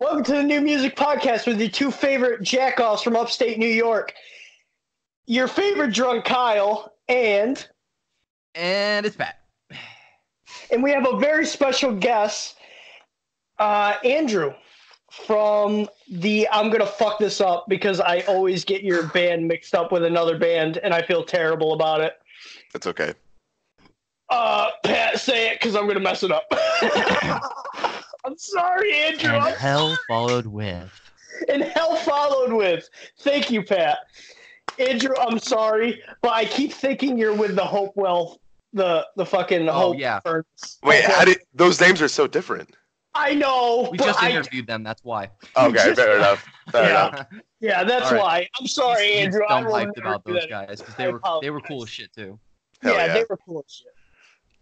Welcome to the NuMusick podcast with your two favorite jackoffs from upstate New York. Your favorite drunk Kyle and it's Pat. And we have a very special guest, Andrew, from the, I'm going to fuck this up because I always get your band mixed up with another band and I feel terrible about it. That's okay. Pat, say it because I'm going to mess it up. I'm sorry, Andrew. And hell followed with. And hell followed with. Thank you, Pat. Andrew, I'm sorry, but I keep thinking you're with the Hopewell, the fucking Hope. Yeah. Furnace. Wait, those names are so different? I know. We just interviewed them. That's why. Okay, fair enough. Fair enough. Yeah, that's right. why. I'm sorry, Andrew. I'm will hyped never about do those that. guys because they were cool as shit too. Yeah, they were cool as shit.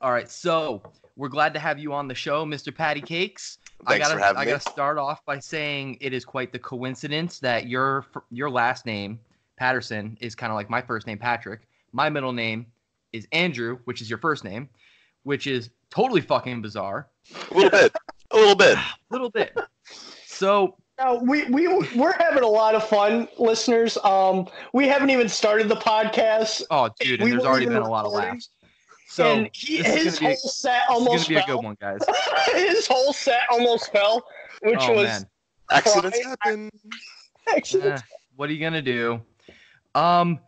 All right, so we're glad to have you on the show, Mr. Patty Cakes. Thanks for having me. I gotta start off by saying it is quite the coincidence that your last name, Patterson, is kind of like my first name, Patrick. My middle name is Andrew, which is your first name, which is totally fucking bizarre. A little bit. So We're having a lot of fun, listeners. We haven't even started the podcast. Oh, dude, and there's already been a lot of laughs. So and his whole set almost fell. This is gonna be a good one, guys. His whole set almost fell, which was man. Accidents happen. Accidents. What are you gonna do? The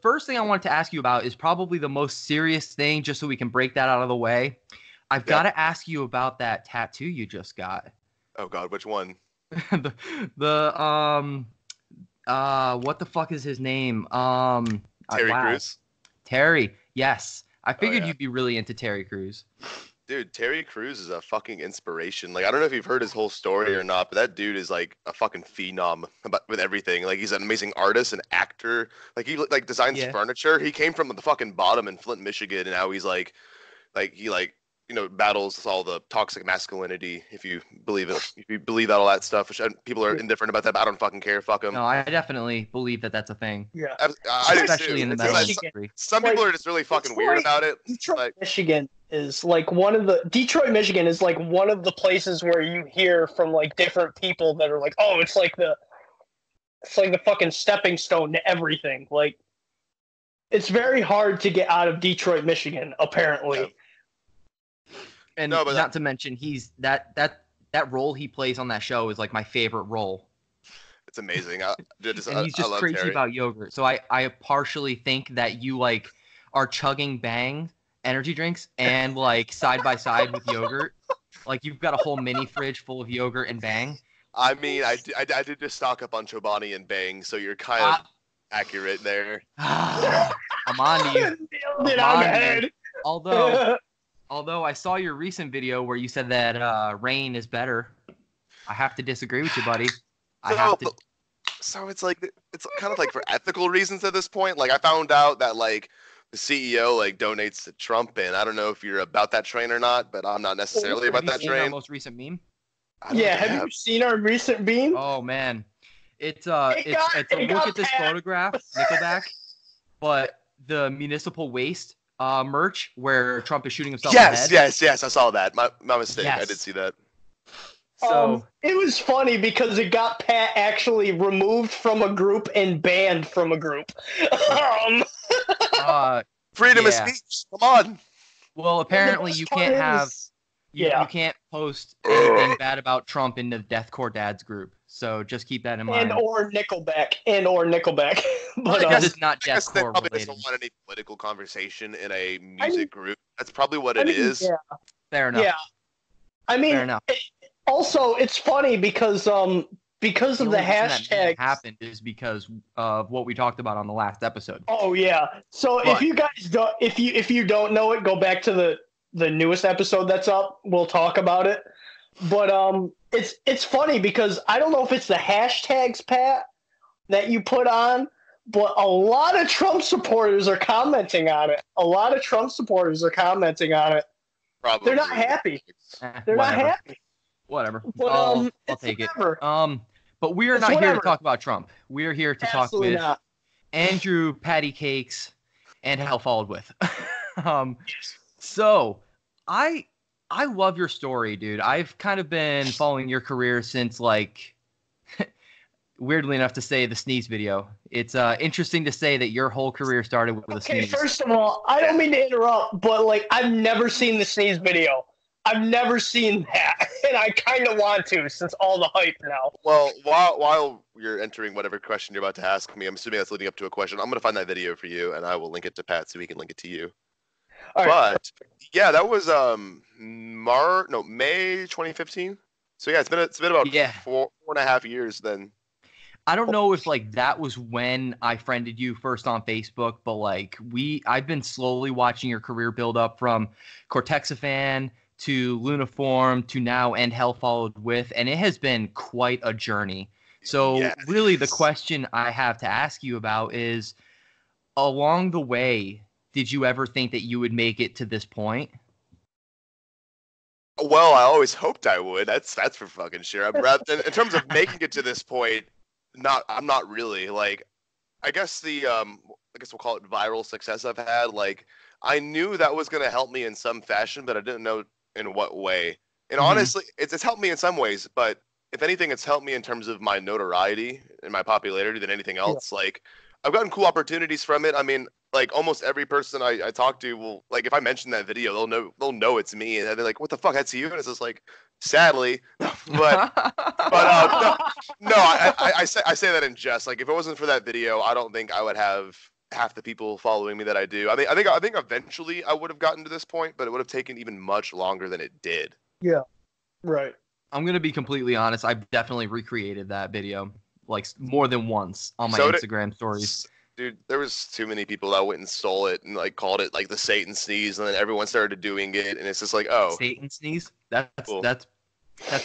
first thing I wanted to ask you about is probably the most serious thing, just so we can break that out of the way. I've got to ask you about that tattoo you just got. Oh God, which one? What the fuck is his name? Terry Crews. Terry, yes. I figured you'd be really into Terry Crews. Dude, Terry Crews is a fucking inspiration. Like, I don't know if you've heard his whole story or not, but that dude is like a fucking phenom with everything. Like, he's an amazing artist and actor. Like, he designs furniture. He came from the fucking bottom in Flint, Michigan, and now he's battles all the toxic masculinity, if you believe it. If you believe that, all that stuff, which people are indifferent about that, but I don't fucking care. Fuck them. No, I definitely believe that that's a thing. Yeah. Especially in the metal industry. Some people are just really fucking weird about it. Detroit, Michigan is like one of the places where you hear from like different people that are like, oh, it's like the fucking stepping stone to everything. Like, it's very hard to get out of Detroit, Michigan, apparently. Yeah. And not to mention, he's that role he plays on that show is like my favorite role. It's amazing. He's just crazy Terry. About yogurt. So I partially think that you like are chugging Bang energy drinks and like side by side with yogurt. Like you've got a whole mini fridge full of yogurt and Bang. I mean, I did just stock up on Chobani and Bang, so you're kind of accurate there. I'm on to you. Although I saw your recent video where you said that rain is better. I have to disagree with you, buddy. So it's kind of like for ethical reasons at this point. Like I found out that like the CEO like donates to Trump, and I don't know if you're about that train or not, but I'm not necessarily about that train. Our most recent meme? Yeah, have you seen our recent meme? Oh man, it's a look at this photograph, Nickelback, but the municipal waste merch where Trump is shooting himself in the head. Yes, I saw that. My mistake. Yes. I did see that. So it was funny because it got Pat actually removed from a group and banned from a group. Freedom of speech. Come on. Well, apparently you can't have you can't post anything bad about Trump in the Deathcore Dads group. So just keep that in mind. Or Nickelback. But it's not Deathcore probably related. doesn't want any political conversation in a music group. That's probably what it is. Yeah. Fair enough. Yeah. I mean, fair enough. Also, it's funny because of the hashtag that happened is because of what we talked about on the last episode. Oh yeah. So if you guys don't, if you don't know it, go back to the newest episode that's up. We'll talk about it. But it's funny because I don't know if it's the hashtags, Pat, that you put on, but a lot of Trump supporters are commenting on it. Probably. They're not happy. They're not happy. Whatever. But, I'll take whatever. it. But we are not here to talk about Trump. We are here to Absolutely talk with Andrew Patty Cakes and Hell Followed With. So I I love your story, dude. I've kind of been following your career since, like, weirdly enough to say, the sneeze video. It's interesting to say that your whole career started with a sneeze. Okay, first of all, I don't mean to interrupt, but like I've never seen the sneeze video. I've never seen that, and I kind of want to since all the hype now. Well, while you're entering whatever question you're about to ask me, I'm assuming that's leading up to a question. I'm gonna find that video for you, and I will link it to Pat so he can link it to you. All right. But yeah, that was May 2015. So yeah, it's been about 4.5 years then. I don't know if like that was when I friended you first on Facebook, but like I've been slowly watching your career build up from Cortexiphan to Luniform to now And Hell Followed With, and it has been quite a journey. So really the question I have to ask you about is, along the way, did you ever think that you would make it to this point? Well, I always hoped I would. That's for fucking sure. In terms of making it to this point, I'm not really. Like, I guess we'll call it viral success I've had. Like, I knew that was gonna help me in some fashion, but I didn't know in what way. And honestly, it's helped me in some ways, but if anything, it's helped me in terms of my notoriety and my popularity than anything else. Like, I've gotten cool opportunities from it. I mean, like almost every person I talk to will, like, if I mention that video, they'll know it's me, and they're like, "What the fuck? That's you?" And it's just like, sadly, but no, I say that in jest. Like, if it wasn't for that video, I don't think I would have half the people following me that I do. I think eventually I would have gotten to this point, but it would have taken even much longer than it did. Yeah, right. I'm gonna be completely honest. I've definitely recreated that video like more than once on my Instagram stories. Dude, there was too many people that went and stole it and like called it like the Satan sneeze, and then everyone started doing it, and it's just like, oh, Satan sneeze. That's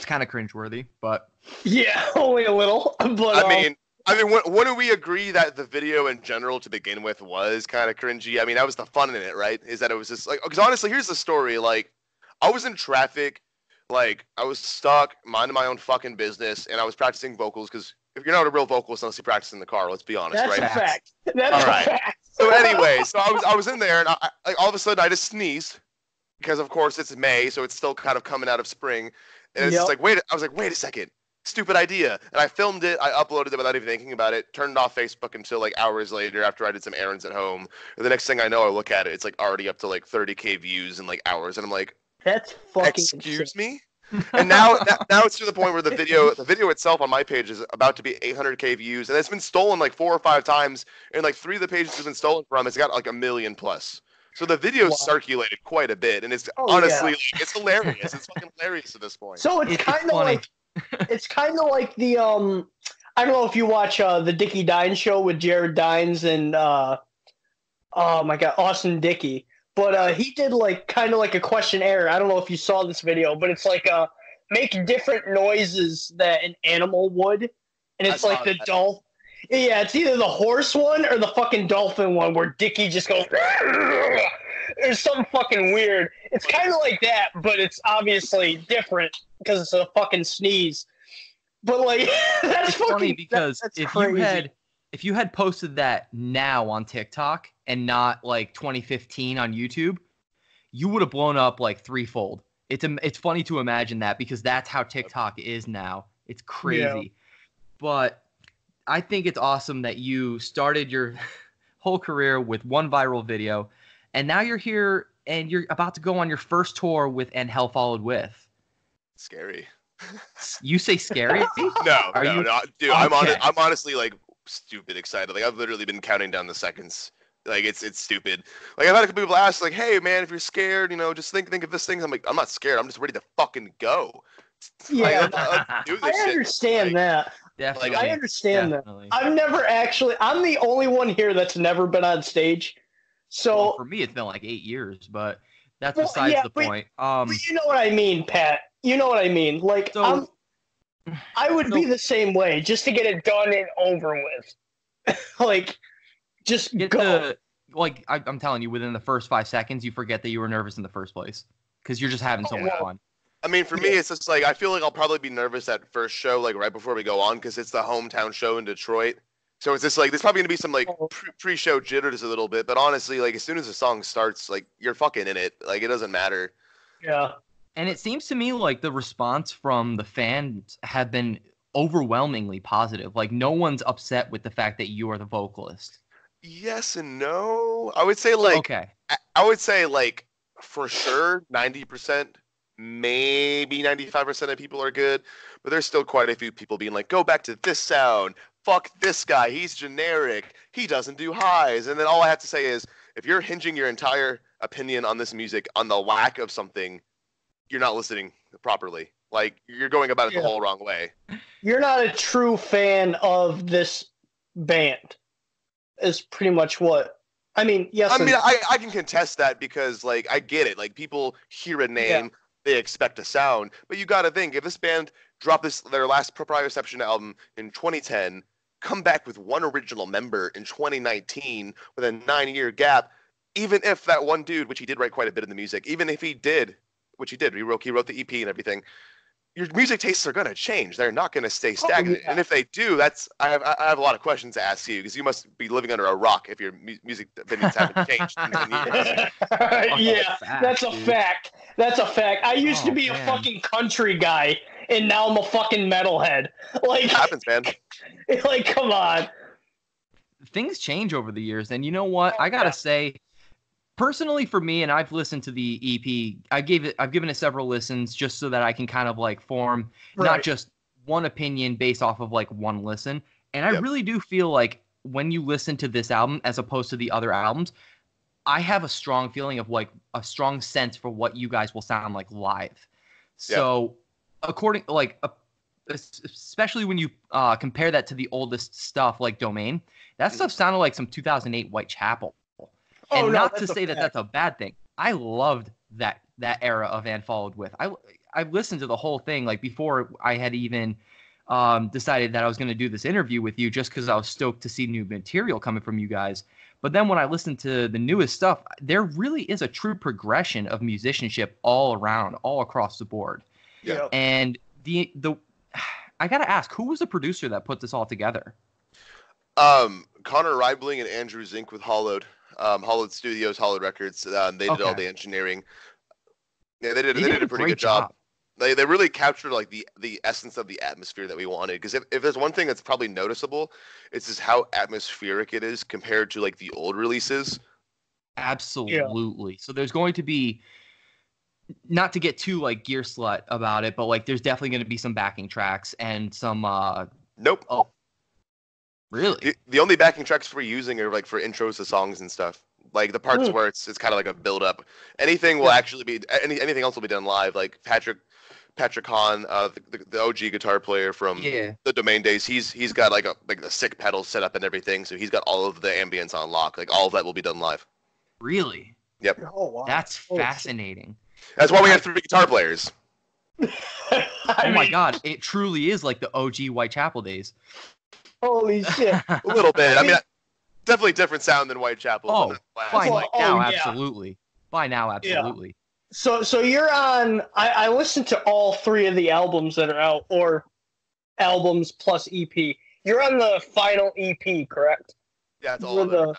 kind of cringeworthy, but yeah, only a little. But I mean, wouldn't we agree that the video in general to begin with was kind of cringy? I mean, that was the fun in it, right? Is that it was just like, because honestly, here's the story. Like, I was in traffic, like I was stuck, minding my own fucking business, and I was practicing vocals because if you're not a real vocalist unless you practice in the car, let's be honest, right? That's a fact. That's a fact. So anyway, so I was in there, and I like all of a sudden I just sneezed because of course it's May, so it's still kind of coming out of spring, and it's just like wait a second. Stupid idea. And I filmed it, I uploaded it without even thinking about it, turned off Facebook until like hours later after I did some errands at home. And the next thing I know, I look at it, it's like already up to like 30K views in like hours. And I'm like, that's fucking excuse me? And now it's to the point where the video itself on my page is about to be 800K views, and it's been stolen like 4 or 5 times, and like 3 of the pages have been stolen from. It's got like 1 million plus. So the video circulated quite a bit, and it's honestly like, it's hilarious. It's fucking hilarious at this point. So it's kind of like it's kind of like the I don't know if you watch the Dickie Dines show with Jared Dines and oh my god, Austin Dickey. But he did like kind of like a questionnaire. I don't know if you saw this video, but it's like make different noises that an animal would, and it's like the dolphin. Yeah, it's either the horse one or the fucking dolphin one where Dickie just goes. There's something fucking weird. It's kind of like that, but it's obviously different because it's a fucking sneeze. But like, that's it's fucking funny because that's if crazy. if you had posted that now on TikTok and not like 2015 on YouTube, you would have blown up like threefold. It's funny to imagine that because that's how TikTok is now. It's crazy. Yeah. But I think it's awesome that you started your whole career with one viral video, and now you're here and you're about to go on your first tour with And Hell Followed With. Scary. You say scary? No, dude. Okay. I'm honestly like stupid excited. Like I've literally been counting down the seconds. Like it's stupid. Like I've had a couple people ask, like, "Hey man, if you're scared, just think of this thing." I'm like, I'm not scared. I'm just ready to fucking go. Yeah, like, do this I understand shit. That. Definitely. I understand that. I'm the only one here that's never been on stage. So for me, it's been like 8 years, but that's besides the point. But you know what I mean, Pat. You know what I mean. Like, I would be the same way, just to get it done and over with. Like, just go. I'm telling you, within the first 5 seconds, you forget that you were nervous in the first place because you're just having so much fun. I mean, for me, it's just like I feel like I'll probably be nervous at first show, like right before we go on, because it's the hometown show in Detroit. So it's just like there's probably gonna be some like pre-show jitters a little bit, but honestly, like as soon as the song starts, like you're fucking in it. Like it doesn't matter. Yeah. And it seems to me like the response from the fans have been overwhelmingly positive. Like no one's upset with the fact that you are the vocalist. Yes and no. I would say like for sure 90%, maybe 95% of people are good, but there's still quite a few people being like, go back to this sound. Fuck this guy. He's generic. He doesn't do highs. And then all I have to say is, if you're hinging your entire opinion on this music on the lack of something, you're not listening properly. Like, you're going about it the whole wrong way. You're not a true fan of this band, is pretty much what. I mean, yes. I mean, I can contest that because, like, I get it. Like, people hear a name, they expect a sound. But you got to think, if this band dropped their last Proprioception album in 2010, come back with one original member in 2019 with a 9-year gap, even if that one dude, which he did write quite a bit of the music, even if he did, which he did, he wrote the EP and everything, your music tastes are going to change. They're not going to stay stagnant. And if they do, I have a lot of questions to ask you, because you must be living under a rock if your music opinions haven't changed in 10 years. That's a fact. That's a fact. I used to be a fucking country guy, and now I'm a fucking metalhead. Like, it happens, man. Like, come on. Things change over the years, and you know what? I gotta say, personally for me, and I've listened to the EP, I've given it several listens just so that I can kind of like form not just one opinion based off of like one listen. And I really do feel like when you listen to this album as opposed to the other albums, I have a strong feeling of like a strong sense for what you guys will sound like live. So especially when you compare that to the oldest stuff like Domain, that stuff sounded like some 2008 Whitechapel. And not to say that that's a bad thing. I loved that era of And Followed With. I listened to the whole thing like before I had even decided that I was going to do this interview with you, just because I was stoked to see new material coming from you guys. But then when I listened to the newest stuff, there really is a true progression of musicianship all around, all across the board. Yeah. And the I got to ask, who was the producer that put this all together? Connor Reibling and Andrew Zink with Hollowed. Hollowed Studios, Hollowed Records. They did all the engineering. Yeah, they did a pretty good job. They really captured like the essence of the atmosphere that we wanted. Because if there's one thing that's probably noticeable, it's just how atmospheric it is compared to like the old releases. Absolutely. Yeah. So there's going to be, not to get too like gear slut about it, but like there's definitely going to be some backing tracks and some. Nope. Oh. Really? The only backing tracks we're using are like for intros to songs and stuff. Like the parts where it's kind of like a build up. Anything will actually be anything else will be done live. Like Patrick Hahn, the OG guitar player from the Domain days. He's got like a sick pedal set up and everything. So he's got all of the ambience on lock. Like all of that will be done live. Really? Yep. Oh wow. That's fascinating. That's why we have 3 guitar players. My God! It truly is like the OG Whitechapel days. Holy shit. A little bit. I mean, definitely different sound than Whitechapel. Oh, absolutely. By now, absolutely. Yeah. So you're on. I listened to all 3 of the albums that are out, or albums plus EP. You're on the final EP, correct? Yeah, it's all of it.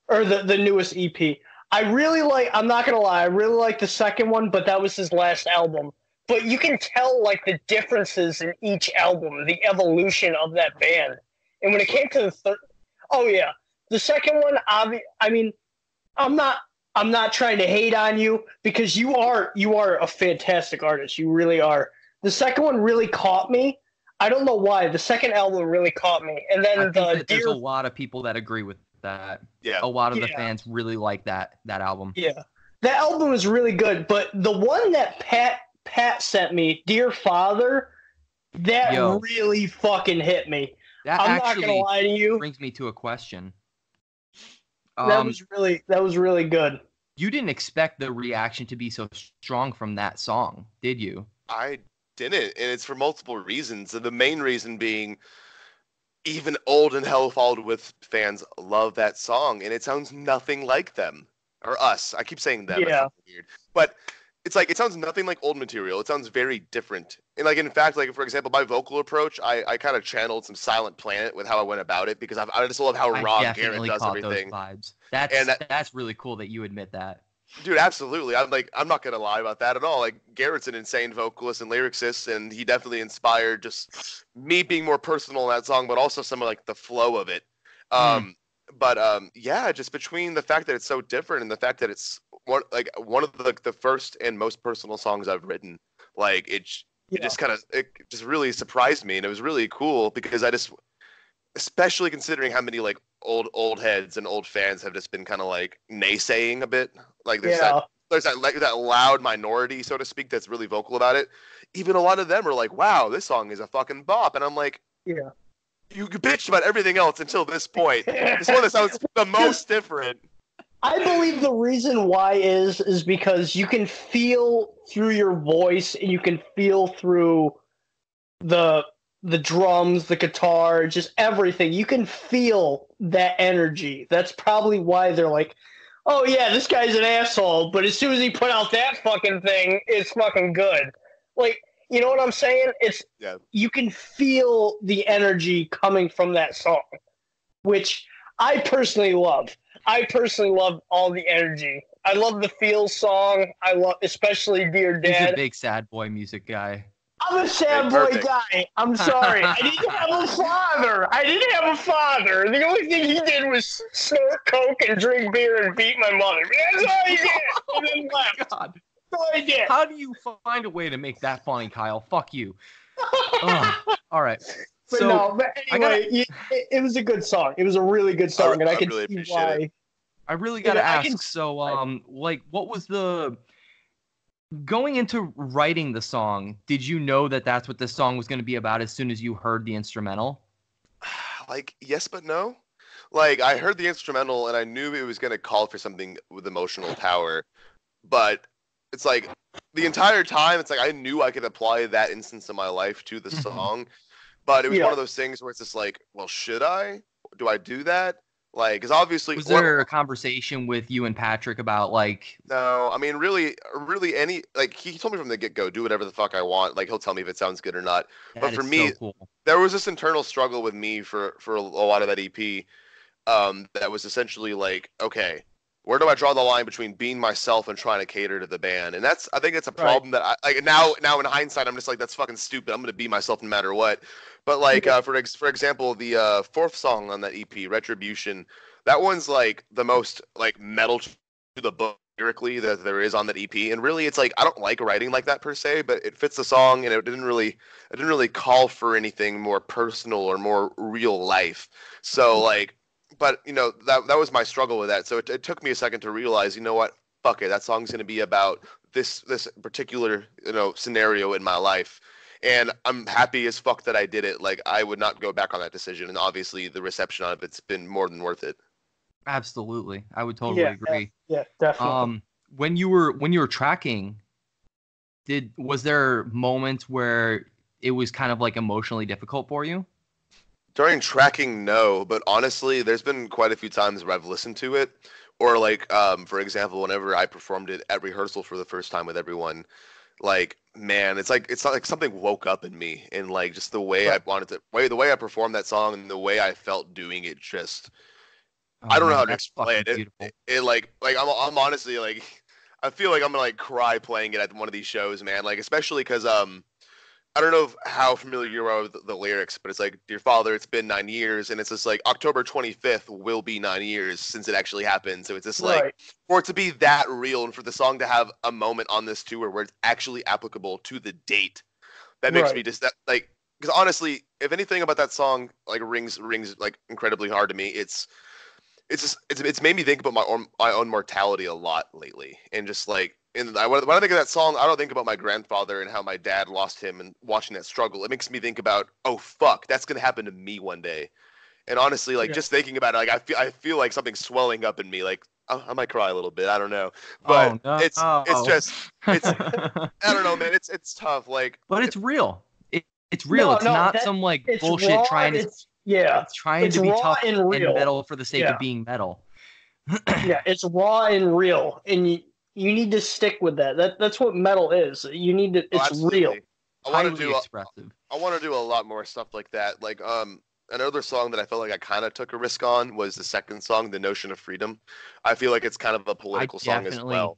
Or the newest EP. I'm not gonna lie, I really like the second one, but that was his last album. But you can tell like the differences in each album, the evolution of that band. And when it came to the third, the second one, I mean, I'm not trying to hate on you, because you are a fantastic artist. You really are. The second one really caught me. I don't know why. The second album really caught me. And then there's a lot of people that agree with that. Yeah. A lot of the fans really like that album. Yeah. That album is really good, but the one that Pat sent me, Dear Father, that really fucking hit me. I'm not gonna lie to you. Brings me to a question. That was really good. You didn't expect the reaction to be so strong from that song, did you? I didn't, and it's for multiple reasons. And the main reason being, even Old and Hell Followed With fans love that song, and it sounds nothing like them or us. I keep saying them. Yeah. Weird, but it's like it sounds nothing like old material. It sounds very different. And like in fact, like for example, my vocal approach, I kind of channeled some Silent Planet with how I went about it, because I just love how raw Garrett does everything. Those vibes. That's really cool that you admit that. Dude, absolutely. I'm not gonna lie about that at all. Like, Garrett's an insane vocalist and lyricist, and he definitely inspired just me being more personal in that song, but also some of like the flow of it. Yeah, just between the fact that it's so different and the fact that it's one of the first and most personal songs I've written. Like, it just really surprised me, and it was really cool because especially considering how many like old heads and old fans have just been kind of like naysaying a bit. Like there's that loud minority, so to speak, that's really vocal about it. Even a lot of them are like, "Wow, this song is a fucking bop," and I'm like, "Yeah, you bitched about everything else until this point. This one that sounds the most different." I believe the reason why is because you can feel through your voice and you can feel through the drums, the guitar, just everything. You can feel that energy. That's probably why they're like, oh yeah, this guy's an asshole, but as soon as he put out that fucking thing, it's fucking good. Like, you know what I'm saying? You can feel the energy coming from that song, which I personally love. I personally love all the energy. I love the Feel song. I love, especially Dear Dad. He's a big sad boy music guy. I'm a sad boy guy. I'm sorry. I didn't have a father. The only thing he did was snort coke and drink beer and beat my mother. That's all he did. And then left. God. That's all he did. How do you find a way to make that funny, Kyle? Fuck you. All right. But anyway, it was a good song. It was a really good song, and I can really see why. it. I really got to ask. What was the... Going into writing the song, did you know that that's what this song was going to be about as soon as you heard the instrumental? Like, yes, but no. Like, I heard the instrumental and I knew it was going to call for something with emotional power. But it's like, the entire time, it's like I knew I could apply that instance of my life to the song. But it was one of those things where it's just like, well, should I? Do I do that? Like, because obviously... Was there a conversation with you and Patrick about, like... No, I mean, really any... Like, he told me from the get-go, do whatever the fuck I want. Like, he'll tell me if it sounds good or not. But for me, so cool. There was this internal struggle with me for a lot of that EP that was essentially like, okay, where do I draw the line between being myself and trying to cater to the band? And I think it's a problem that now in hindsight, I'm just like, that's fucking stupid. I'm going to be myself no matter what. But like, for example, the fourth song on that EP, Retribution, that one's like the most like metal to the book lyrically that there is on that EP. And really, it's like, I don't like writing like that per se, but it fits the song, and it didn't really call for anything more personal or more real life. So like, but you know, that was my struggle with that. So it took me a second to realize, you know what, fuck it, that song's going to be about this particular, you know, scenario in my life. And I'm happy as fuck that I did it. Like, I would not go back on that decision. And obviously the reception of it's been more than worth it. Absolutely. I would totally agree. Yeah, definitely. When you were tracking, was there moments where it was kind of like emotionally difficult for you? During tracking, no, but honestly, there's been quite a few times where I've listened to it, or like, for example, whenever I performed it at rehearsal for the first time with everyone, like, man, it's like something woke up in me, and like just the way I wanted to, the way I performed that song and the way I felt doing it, just I don't know how to explain it. It like I'm honestly like, I feel like I'm gonna like cry playing it at one of these shows, man. Like, especially because I don't know how familiar you are with the lyrics, but it's like, dear father, it's been 9 years, and it's just like October 25th will be 9 years since it actually happened. So it's just like, for it to be that real, and for the song to have a moment on this tour where it's actually applicable to the date, that makes me just that like, because honestly, if anything about that song like rings like incredibly hard to me, it's made me think about my own mortality a lot lately, and just like. And when I think of that song, I don't think about my grandfather and how my dad lost him and watching that struggle. It makes me think about, oh fuck, that's gonna happen to me one day. And honestly, like just thinking about it, like I feel like something's swelling up in me. Like I might cry a little bit. I don't know, but it's just I don't know, man. It's tough. Like, but it's real. It's real. It's not some like bullshit raw, trying to. It's trying to be tough and metal for the sake of being metal. Yeah, it's raw and real, and you need to stick with that. That's what metal is. You need to. It's real. I want to do a lot more stuff like that. Like another song that I felt like I kind of took a risk on was the second song, The Notion of Freedom. I feel like it's kind of a political song as well.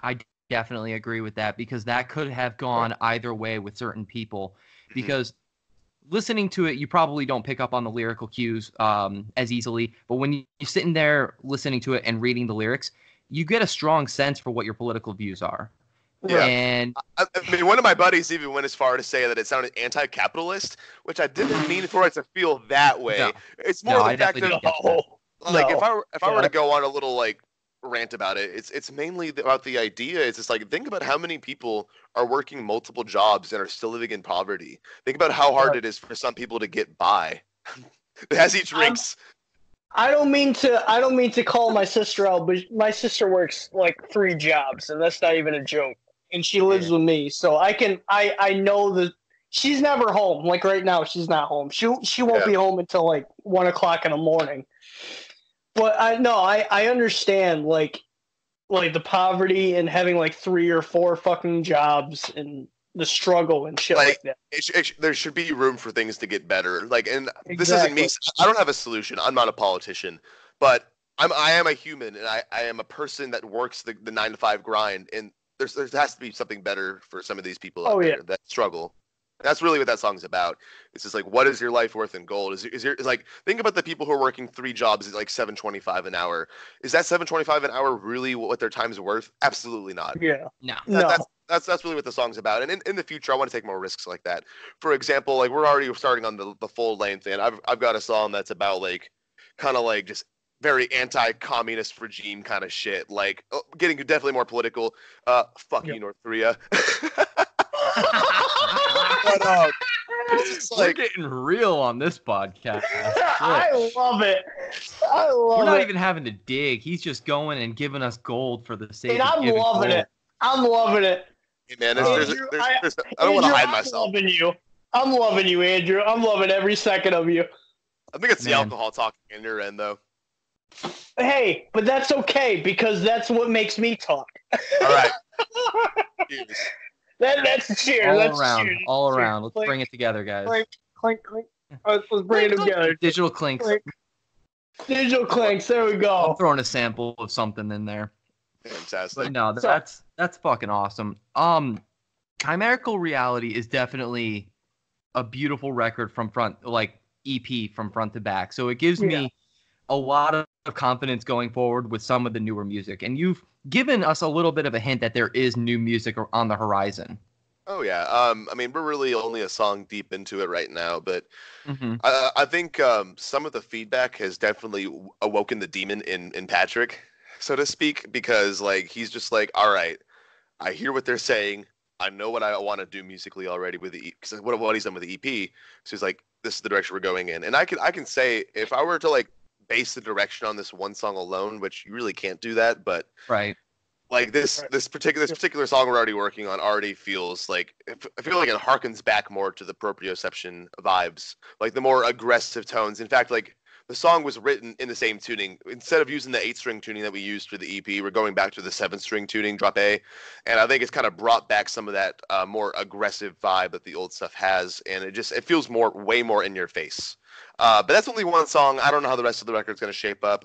I definitely agree with that, because that could have gone either way with certain people, because listening to it, you probably don't pick up on the lyrical cues as easily. But when you're sitting there listening to it and reading the lyrics, you get a strong sense for what your political views are. Yeah. And I mean, one of my buddies even went as far to say that it sounded anti-capitalist, which I didn't mean for it to feel that way. No. It's more the fact that, like, No. if I were to go on a little like rant about it, it's mainly about the idea. It's just like, think about how many people are working multiple jobs and are still living in poverty. Think about how hard it is for some people to get by. As he drinks. I don't mean to call my sister out, but my sister works like 3 jobs, and that's not even a joke. And she lives with me, so I know that she's never home. Like right now, she's not home. She won't be home until like 1 o'clock in the morning. But I understand like the poverty and having like 3 or 4 fucking jobs and the struggle and shit like that. There should be room for things to get better. Like, and this isn't me. I don't have a solution. I'm not a politician, but I am a human, and I am a person that works the 9-to-5 grind. And there has to be something better for some of these people out there that struggle. That's really what that song's about. It's just like, what is your life worth in gold? Is like, think about the people who are working 3 jobs at like $7.25 an hour. Is that $7.25 an hour really what their time's worth? Absolutely not. Yeah. No. That's really what the song's about. And in the future, I want to take more risks like that. For example, like, we're already starting on the full length, and I've got a song that's about like, kind of like just very anti-communist regime kind of shit. Like, getting definitely more political. Fuck you, North Korea. But, we're getting real on this podcast. I love it. We're not even having to dig. He's just going and giving us gold for the sake of I'm loving it. I'm loving it. Hey man, Andrew, I don't want to hide myself. I'm loving you, Andrew. I'm loving every second of you. I think it's the alcohol talking in your end, though. Hey, but that's okay, because that's what makes me talk. All right. Cheers. That's cheers. All around. Let's bring it together, guys. Clink, clink, clink. Let's bring it together. Digital clinks. Clink. Digital clinks. There we go. I'm throwing a sample of something in there. Fantastic. But no, that's fucking awesome. Chimerical Reality is definitely a beautiful record from front, like EP from front to back. So it gives me a lot of confidence going forward with some of the newer music. And you've given us a little bit of a hint that there is new music on the horizon. Oh yeah. I mean, we're really only a song deep into it right now, but I think some of the feedback has definitely awoken the demon in Patrick, so to speak, because like, he's just like, all right, I hear what they're saying. I know what I want to do musically already with the because what he's done with the EP. So he's like, this is the direction we're going in. And I can say, if I were to like base the direction on this one song alone, which you really can't do that, but like this particular song we're already working on already feels like, I feel like it harkens back more to the proprioception vibes, like the more aggressive tones. In fact, like, the song was written in the same tuning. Instead of using the 8-string tuning that we used for the EP, we're going back to the 7-string tuning, drop A. And I think it's kind of brought back some of that more aggressive vibe that the old stuff has. And it feels way more in your face. But that's only one song. I don't know how the rest of the record's going to shape up.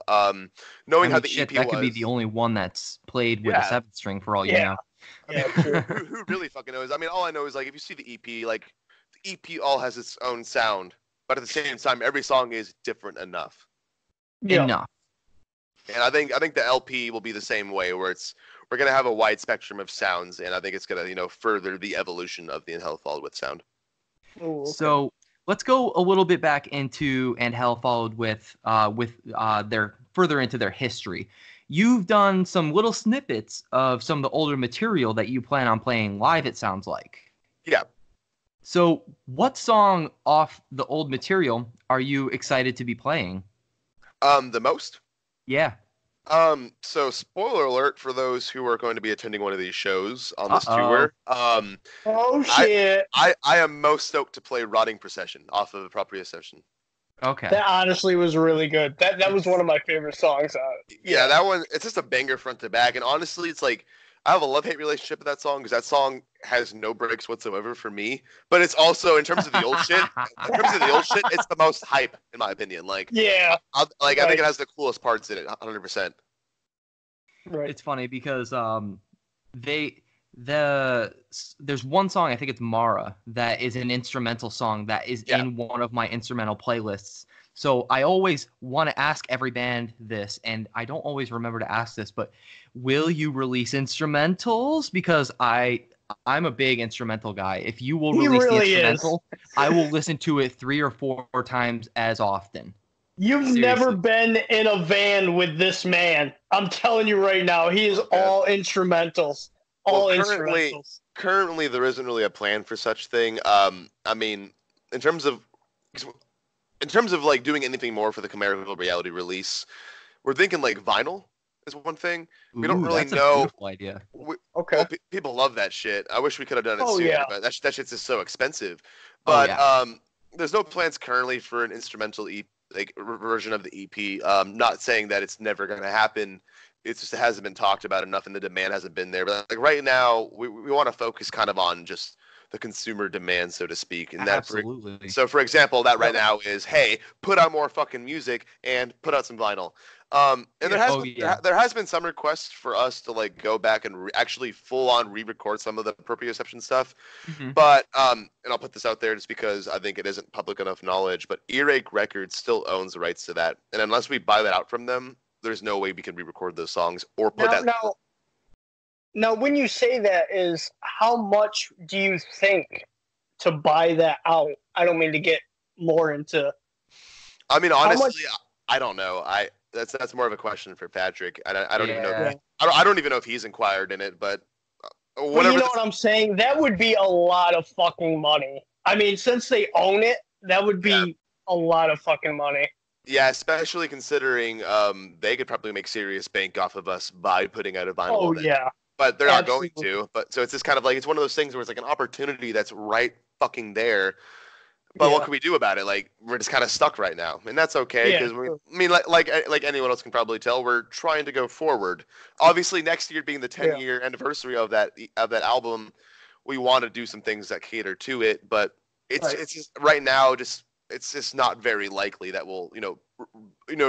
Knowing how the EP that could be the only one that's played with a 7-string for all you know. Yeah, who really fucking knows? I mean, all I know is, like, if you see the EP, like, the EP all has its own sound. But at the same time, every song is different enough. Enough. And I think the LP will be the same way, where we're gonna have a wide spectrum of sounds, and I think it's gonna further the evolution of the And Hell Followed With sound. Ooh, okay. So let's go a little bit back into And Hell Followed With their further into their history. You've done some little snippets of some of the older material that you plan on playing live, it sounds like. Yeah. So what song off the old material are you excited to be playing? The most? Yeah. So spoiler alert for those who are going to be attending one of these shows on this tour. Oh shit. I am most stoked to play Rotting Procession off of Proprioception. Okay. That honestly was really good. That was one of my favorite songs. Yeah, that one, it's just a banger front to back. And honestly, it's like, I have a love-hate relationship with that song because that song has no breaks whatsoever for me. But it's also in terms of the old shit. In terms of the old shit, it's the most hype in my opinion. Like, yeah, I think it has the coolest parts in it, 100%. Right. It's funny because there's one song, I think it's Mara, that is an instrumental song that is in one of my instrumental playlists. So I always want to ask every band this, and I don't always remember to ask this, but will you release instrumentals? Because I'm a big instrumental guy. If you will release the instrumental, I will listen to it 3 or 4 times as often. You've never been in a van with this man. I'm telling you right now, he is all instrumentals. Currently, there isn't really a plan for such thing. I mean, in terms of like doing anything more for the Chimerical Reality release, we're thinking like vinyl is one thing. We don't really that's know. A beautiful idea. Okay. Well, people love that shit. I wish we could have done it sooner, yeah. but that shit's just so expensive. But there's no plans currently for an instrumental version of the EP. Not saying that it's never going to happen. It's just it hasn't been talked about enough, and the demand hasn't been there. But like right now, we want to focus kind of on just the consumer demand, so to speak. And absolutely. So, for example, that right now is, hey, put out more fucking music and put out some vinyl. And there has been some requests for us to like go back and actually full on re-record some of the proprioception stuff. Mm-hmm. But and I'll put this out there just because I think it isn't public enough knowledge. But Earache Records still owns the rights to that, and unless we buy that out from them, there's no way we can re-record those songs or put that. Now, when you say that, is how much do you think to buy that out? I don't mean to get more into. I mean, honestly, I don't know. That's more of a question for Patrick. I don't even know. I don't even know if he's inquired in it, but whatever. You know what I'm saying? That would be a lot of fucking money. I mean, since they own it, that would be a lot of fucking money. Yeah, especially considering they could probably make serious bank off of us by putting out a vinyl. Oh, yeah. But they're not going to. But so it's just kind of like, it's one of those things where it's like an opportunity that's right fucking there. But what can we do about it? Like, we're just kind of stuck right now, and that's okay. Because like anyone else can probably tell, we're trying to go forward. Obviously, next year being the 10-year anniversary of that album, we want to do some things that cater to it. But it's just right now, it's just not very likely that we'll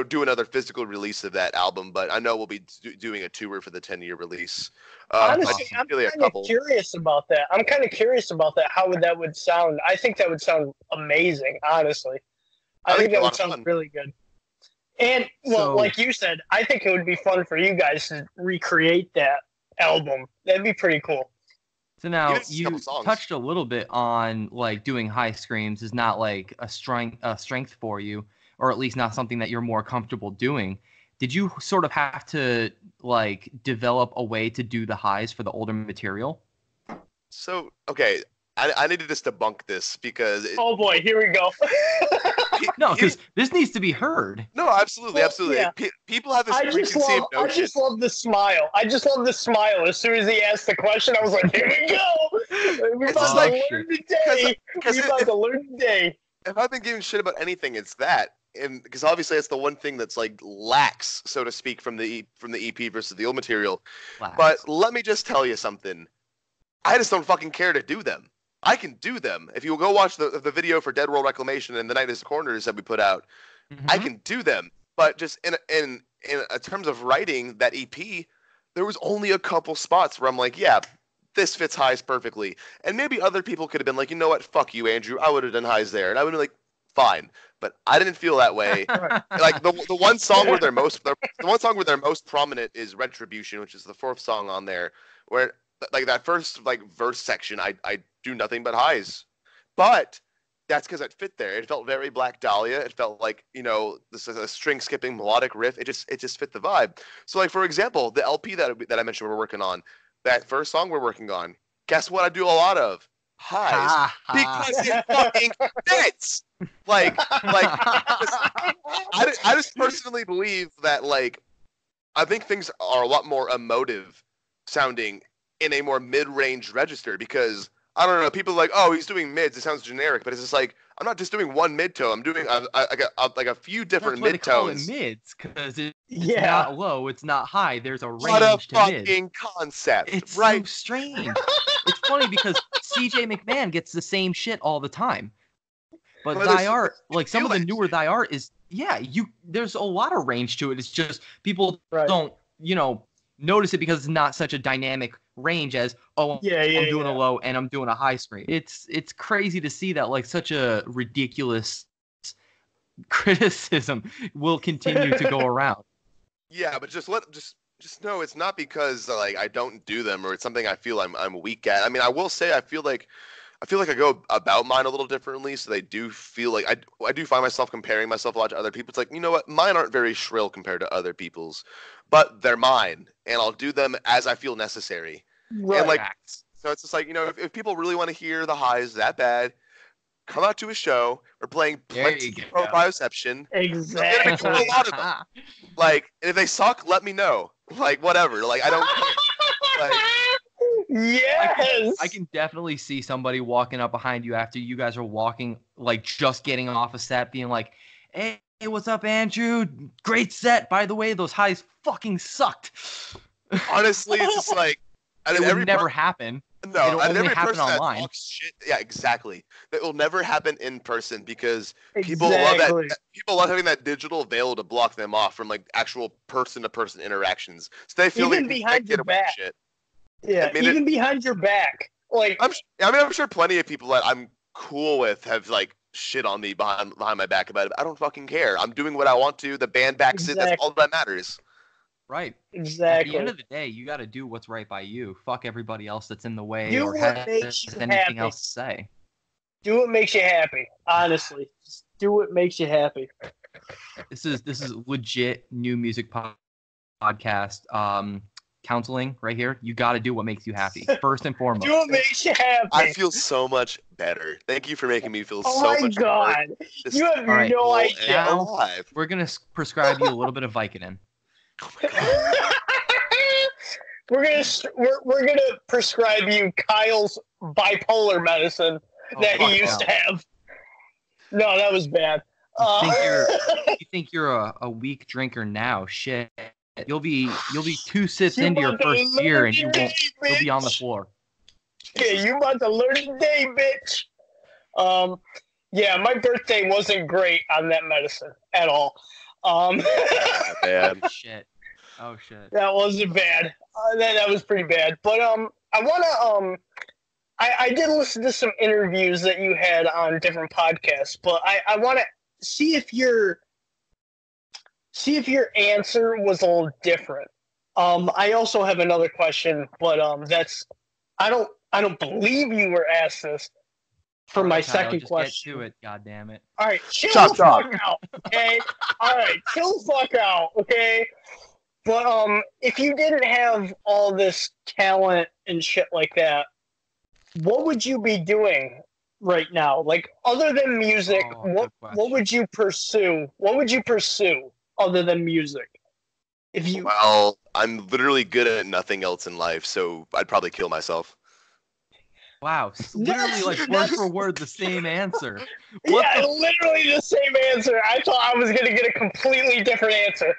do another physical release of that album. But I know we'll be doing a tour for the 10-year release. Honestly, I'm kind of curious about that. How that would sound. I think that would sound amazing, honestly. I think that would sound really good. And, like you said, I think it would be fun for you guys to recreate that album. That'd be pretty cool. So now you touched a little bit on like doing high screams is not like a strength for you, or at least not something that you're more comfortable doing. Did you sort of have to like develop a way to do the highs for the older material? So, okay, I need to just debunk this because... oh boy, here we go. No, because this needs to be heard. No, absolutely. Yeah. People have this preconceived notion. I just love the smile. As soon as he asked the question, I was like, here we go. We're about to learn today. If I've been giving shit about anything, it's that. And because obviously that's the one thing that's like lacks, so to speak, from the EP versus the old material. But let me just tell you something. I just don't fucking care to do them. I can do them. If you go watch the video for Dead World Reclamation and The Night is Corners that we put out, I can do them. But just in terms of writing that EP, there was only a couple spots where I'm like, yeah, this fits highs perfectly. And maybe other people could have been like, you know what, fuck you, Andrew. I would have done highs there. And I would have been like, fine. But I didn't feel that way. Like the one song where they're most prominent is Retribution, which is the 4th song on there, where like that first like verse section, I do nothing but highs. But that's because it fit there. It felt very Black Dahlia. It felt like, this is a string skipping melodic riff. It just fit the vibe. So like, for example, the LP that I mentioned we're working on, that first song we're working on, guess what I do a lot of? Highs. Because it fucking fits. Like I just personally believe that, like, I think things are a lot more emotive sounding in a more mid-range register, because I don't know, people are like, oh, he's doing mids, it sounds generic, but it's just like, I'm not just doing one mid-tone. I'm doing like a few different mid-tones. That's why they call mid-tones. it mids, because it's not low, it's not high. There's a range what a to mid. fucking concept. It's right? so strange. It's funny because CJ McMahon gets the same shit all the time. But thy art, like some of the newer thy art is, there's a lot of range to it. It's just people don't, notice it because it's not such a dynamic range as, I'm doing a low and I'm doing a high screen. It's crazy to see that like such a ridiculous criticism will continue to go around. Yeah, but just know it's not because like I don't do them or it's something I feel I'm weak at. I mean, I will say I feel like I go about mine a little differently, so they do feel like I do find myself comparing myself a lot to other people. It's like, you know what, mine aren't very shrill compared to other people's, but they're mine, and I'll do them as I feel necessary. Right. And like, so it's just like, if people really want to hear the highs that come out to a show. We're playing plenty of Bioception. Exactly. A lot of them. Like, if they suck, let me know. Like, whatever. Like, I don't care. Like, yes. I can definitely see somebody walking up behind you after you guys are walking, like just getting off a set, being like, "Hey, what's up, Andrew? Great set. By the way, those highs fucking sucked." Honestly, it's just like it would never happen. No, it'll only happen online. Shit, yeah, exactly. It will never happen in person because people love that. People love having that digital veil to block them off from like actual person-to-person interactions. So they feel even behind your back. Shit. Yeah, even behind your back. Like, I'm sure plenty of people that I'm cool with have like shit on me behind my back about it. I don't fucking care. I'm doing what I want to. The band backs it. That's all that matters. Right. Exactly. At the end of the day, you got to do what's right by you. Fuck everybody else that's in the way or has anything else to say. Do what makes you happy. Honestly, just do what makes you happy. This is legit NuMusick podcast. Counseling right here. You got to do what makes you happy first and foremost. Do what makes you happy. I feel so much better. Thank you for making me feel so much better. Oh my god, you have no idea. Now, we're gonna prescribe you a little bit of Vicodin. Oh my god. we're gonna prescribe you Kyle's bipolar medicine that he used to have. No, that was bad. You think you're a weak drinker now? Shit. You'll be 2 sips into your first year and you'll be on the floor. Yeah, you about to learn today, bitch. Yeah, my birthday wasn't great on that medicine at all. Bad. Oh shit. That wasn't bad. That was pretty bad. But I wanna I did listen to some interviews that you had on different podcasts, but I wanna see if your answer was a little different. I also have another question, but I don't believe you were asked this for my second question. Get to it, goddammit. All right, chill the fuck out, okay? All right, chill the fuck out, okay? But if you didn't have all this talent and shit like that, what would you be doing right now? Like, other than music, what would you pursue? What would you pursue other than music? Well, I'm literally good at nothing else in life, so I'd probably kill myself. Wow, literally like word for word the same answer. Literally the same answer. I thought I was going to get a completely different answer.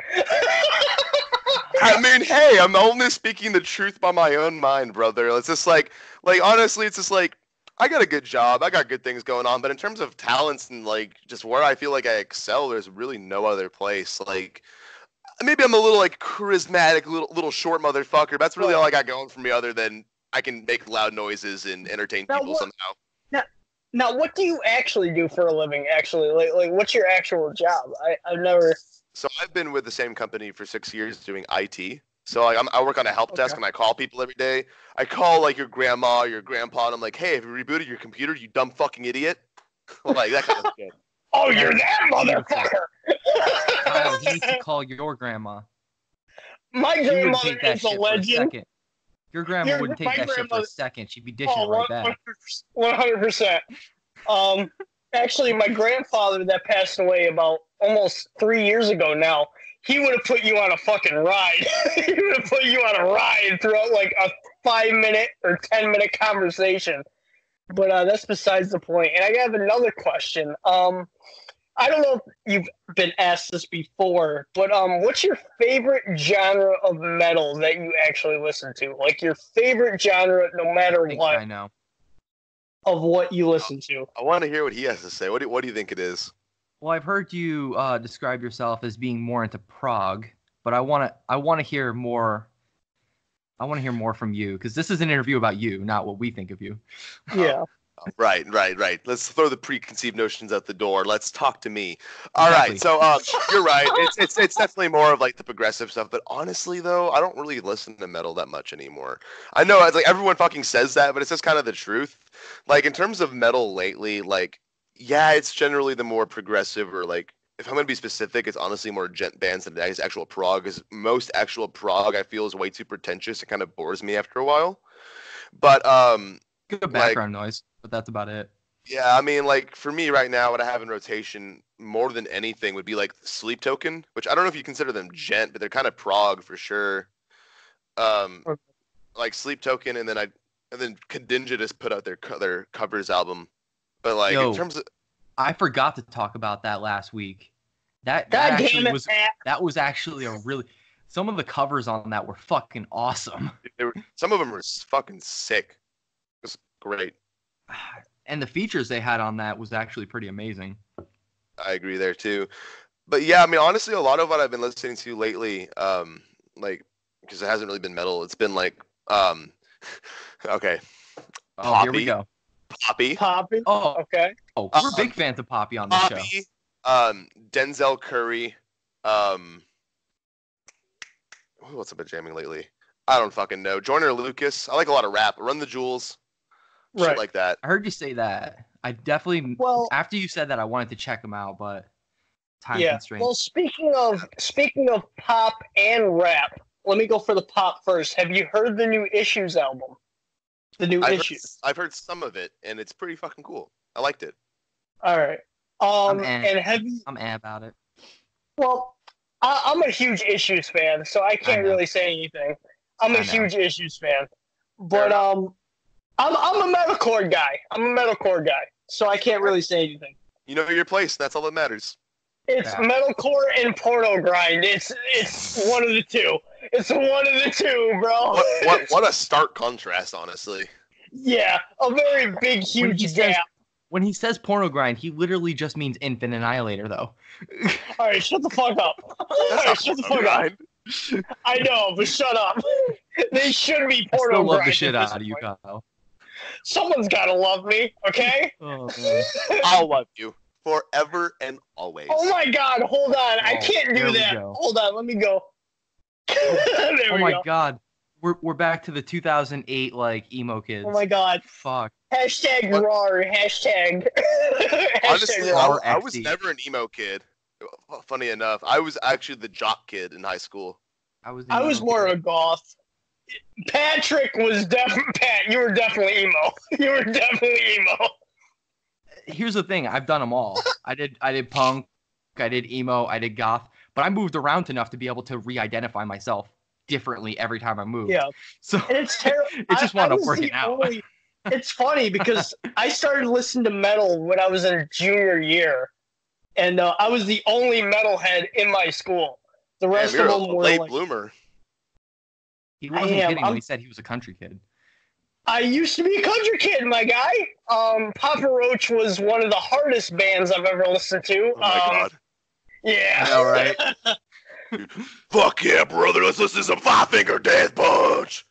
I mean, hey, I'm only speaking the truth by my own mind, brother. It's just like honestly, it's just like, I got a good job. I got good things going on. But in terms of talents and like just where I feel like I excel, there's really no other place. Like, maybe I'm a little like charismatic, little short motherfucker. But that's really all I got going for me, other than I can make loud noises and entertain people somehow. Now, what do you actually do for a living? Actually, like what's your actual job? I've never. So I've been with the same company for 6 years doing IT. So like, I work on a help desk and I call people every day. I call like your grandma, your grandpa, and I'm like, "Hey, have you rebooted your computer, you dumb fucking idiot?" Like that kind of shit. Oh, you're that motherfucker! He needs to call your grandma. My grandmother is a legend. Your grandma wouldn't take that shit for a second. She'd be dishing it right back. 100%. Actually, my grandfather that passed away about almost 3 years ago now, he would have put you on a fucking ride. He would have put you on a ride throughout like a 5-minute or 10-minute conversation. But that's besides the point. And I have another question. I don't know if you've been asked this before, but what's your favorite genre of metal that you actually listen to? Like your favorite genre, no matter what. I know. Of what you listen to. I want to hear what he has to say. What do you think it is? Well, I've heard you describe yourself as being more into prog, but I want to hear more. I want to hear more from you because this is an interview about you, not what we think of you. Yeah. Right. Let's throw the preconceived notions out the door. Let's talk to me. All right. So you're right. It's definitely more of like the progressive stuff. But honestly, though, I don't really listen to metal that much anymore. I know it's like everyone fucking says that, but it's just kind of the truth. Like in terms of metal lately, like yeah, it's generally the more progressive or like if I'm gonna be specific, it's honestly more gent bands than it is actual prog. Because most actual prog I feel is way too pretentious. It kind of bores me after a while. But good background noise. But that's about it. Yeah, I mean, like, for me right now, what I have in rotation more than anything would be, like, Sleep Token, which I don't know if you consider them gent, but they're kind of prog for sure. Like, Sleep Token, and then Kadinja just put out their covers album. But, like, in terms of... I forgot to talk about that last week. That was actually a really... Some of the covers on that were fucking awesome. Some of them were fucking sick. It was great. And the features they had on that was actually pretty amazing. I agree there too. But yeah, I mean, honestly, a lot of what I've been listening to lately, like, because it hasn't really been metal, it's been like, okay. Oh, here we go. Poppy. Oh, okay. Oh, we're big fans of Poppy on the show. Denzel Curry. What's up with jamming lately? I don't fucking know. Joyner Lucas. I like a lot of rap. Run the Jewels. Shit right. like that. I heard you say that. I definitely after you said that I wanted to check them out, but time constraints. Well, speaking of pop and rap, let me go for the pop first. Have you heard the new Issues album? The new Issues. I've heard some of it, and it's pretty fucking cool. I liked it. All right. I'm about it. Well, I'm a huge Issues fan, so I can't really say anything. I'm a huge Issues fan, but I'm a metalcore guy. So I can't really say anything. You know your place. That's all that matters. It's metalcore and porno grind. It's one of the two. It's one of the two, bro. What a stark contrast, honestly. Yeah, a very big, huge gap. When he says porno grind, he literally just means infant annihilator, though. All right, shut the fuck up. Shut the fuck up. I know, but shut up. They should be porno grind. I still love the shit out of you, Kyle. Someone's gotta love me, okay? Oh, man. I'll love you forever and always. Oh my god, hold on. I can't do that. Hold on, let me go. Oh my god. We're back to the 2008 like emo kids. Oh my god. Fuck. Hashtag RAR. Hashtag. Honestly, I was never an emo kid. Funny enough, I was actually the jock kid in high school. I was more a goth. Patrick was Pat, you were definitely emo. You were definitely emo. Here's the thing, I've done them all. I did punk, I did emo, I did goth, but I moved around enough to be able to re-identify myself differently every time I moved. Yeah. So and it's terrible. It just wound up working out. It's funny because I started listening to metal when I was in junior year, and I was the only metalhead in my school. The rest of them were late like bloomer. He wasn't kidding when he said he was a country kid. I used to be a country kid, my guy. Papa Roach was one of the hardest bands I've ever listened to. Oh my god. Yeah. All right. Fuck yeah, brother. Let's listen to some Five Finger Death Punch.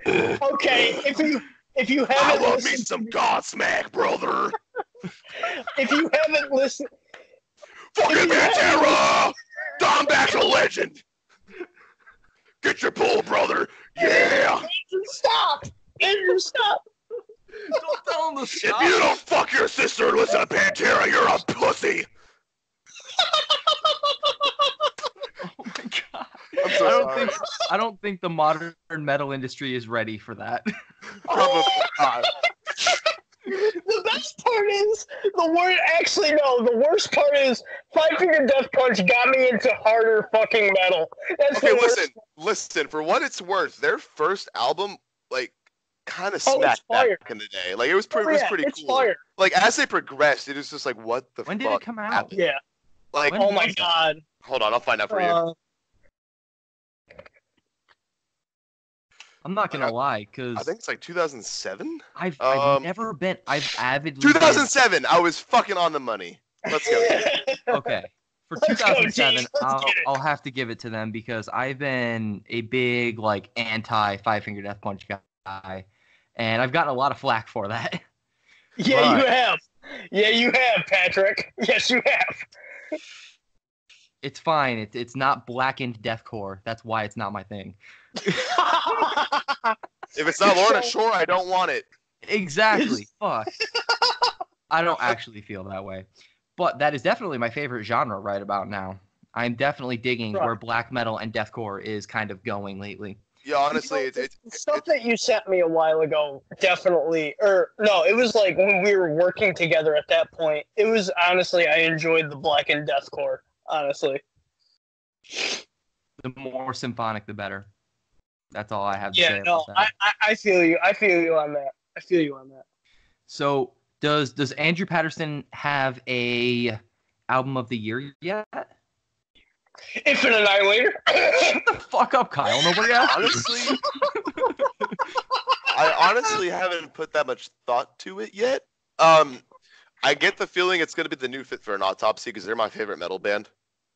Okay, if you haven't I love me some Godsmack, brother. If you haven't listened, fucking Pantera, Don Back's a legend. Get your pull, brother. Yeah. Andrew, stop. Andrew, stop. Don't tell him to stop. If you don't fuck your sister and listen to Pantera, you're a pussy. Oh my god. I'm so sorry. I don't think the modern metal industry is ready for that. Probably not. The best part is the worst part is Five Finger Death Punch got me into harder fucking metal. That's okay, listen. For what it's worth, their first album, like, kind of smacked back in the day. Like it was pretty cool. Fire. Like as they progressed, it was just like, what the fuck? When did it come out? Happened? Yeah. Like, oh my god. Hold on, I'll find out for you. I'm not gonna lie, because I think it's like 2007. I've never been. I've avidly. 2007. I was fucking on the money. Let's go. Okay. For 2007, I'll have to give it to them because I've been a big like anti Five Finger Death Punch guy, and I've gotten a lot of flack for that. Yeah, you have. Yeah, you have, Patrick. Yes, you have. It's fine. It's not blackened deathcore. That's why it's not my thing. If it's not Lorna Shore, I don't want it. Exactly. Fuck. I don't actually feel that way. But that is definitely my favorite genre right about now. I'm definitely digging where black metal and deathcore is kind of going lately. Yeah, honestly, it's stuff that you sent me a while ago. Definitely, or no, it was like when we were working together at that point. It was honestly, I enjoyed the black and deathcore. Honestly, the more symphonic, the better. That's all I have to say. Yeah, no, I feel you. I feel you on that. So, does Andrew Patterson have a album of the year yet? Infinite Annihilator. Shut the fuck up, Kyle. Nobody asked. Honestly, I honestly haven't put that much thought to it yet. I get the feeling it's gonna be the new Fit for an Autopsy because they're my favorite metal band.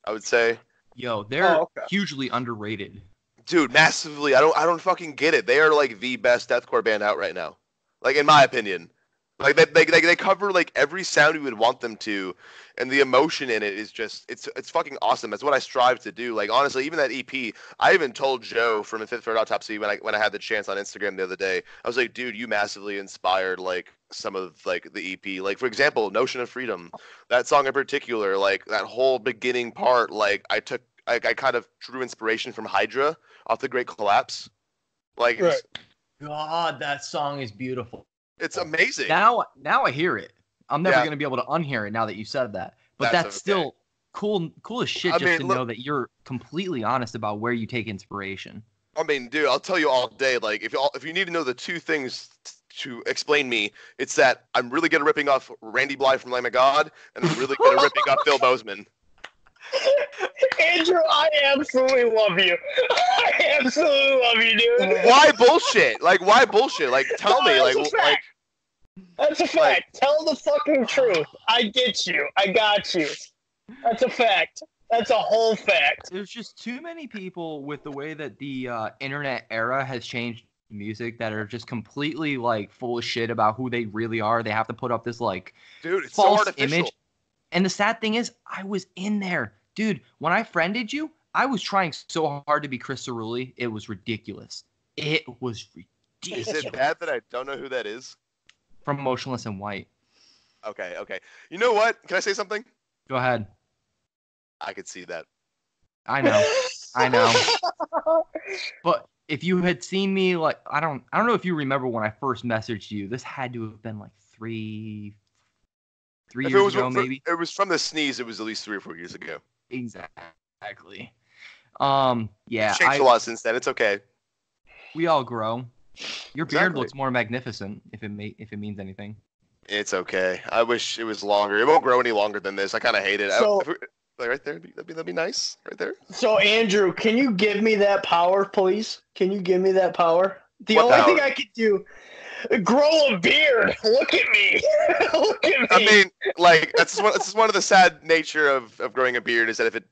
I would say. Yo, they're hugely underrated. Dude, massively. I don't fucking get it. They are like the best deathcore band out right now. Like in my opinion. Like they cover like every sound you would want them to, and the emotion in it is just it's fucking awesome. That's what I strive to do. Like honestly, even that EP, I even told Joe from Fit for an Autopsy when I had the chance on Instagram the other day. I was like, dude, you massively inspired like some of like the EP. Like for example, Notion of Freedom, that song in particular, like that whole beginning part, like I kind of drew inspiration from Hydra off the Great Collapse. Like God, that song is beautiful. It's amazing. Now I hear it. I'm never going to be able to unhear it now that you said that. But that's still cool as shit to know that you're completely honest about where you take inspiration. I mean, dude, I'll tell you all day. Like, if you need to know the two things to explain me, it's that I'm really good at ripping off Randy Blythe from Lamb of God, and I'm really good at ripping off Phil Bozeman. Andrew, I absolutely love you. I absolutely love you, dude. Why bullshit? Like, why bullshit? Like, tell me. That's a fact. Tell the fucking truth. I get you. I got you. That's a fact. That's a whole fact. There's just too many people with the way that the internet era has changed music that are just completely like full of shit about who they really are. They have to put up this like it's false so image. And the sad thing is, I was in there. Dude, when I friended you, I was trying so hard to be Chris Cerulli. It was ridiculous. It was ridiculous. Is it bad that I don't know who that is? From Motionless in White. Okay. You know what? Can I say something? Go ahead. I could see that. I know. But if you had seen me, like, I don't know if you remember when I first messaged you. This had to have been like three years ago, maybe. It was from the sneeze. It was at least 3 or 4 years ago. Exactly. Yeah. Changed a lot since then. It's okay. We all grow. Your beard looks more magnificent, if it means anything. It's okay. I wish it was longer. It won't grow any longer than this. I kind of hate it. So, like right there, that'd be nice. Right there. So Andrew, can you give me that power, please? Can you give me that power? The What only power? thing I could do, grow a beard. Look at me. Look at me. I mean, like that's just one of the sad nature of growing a beard is that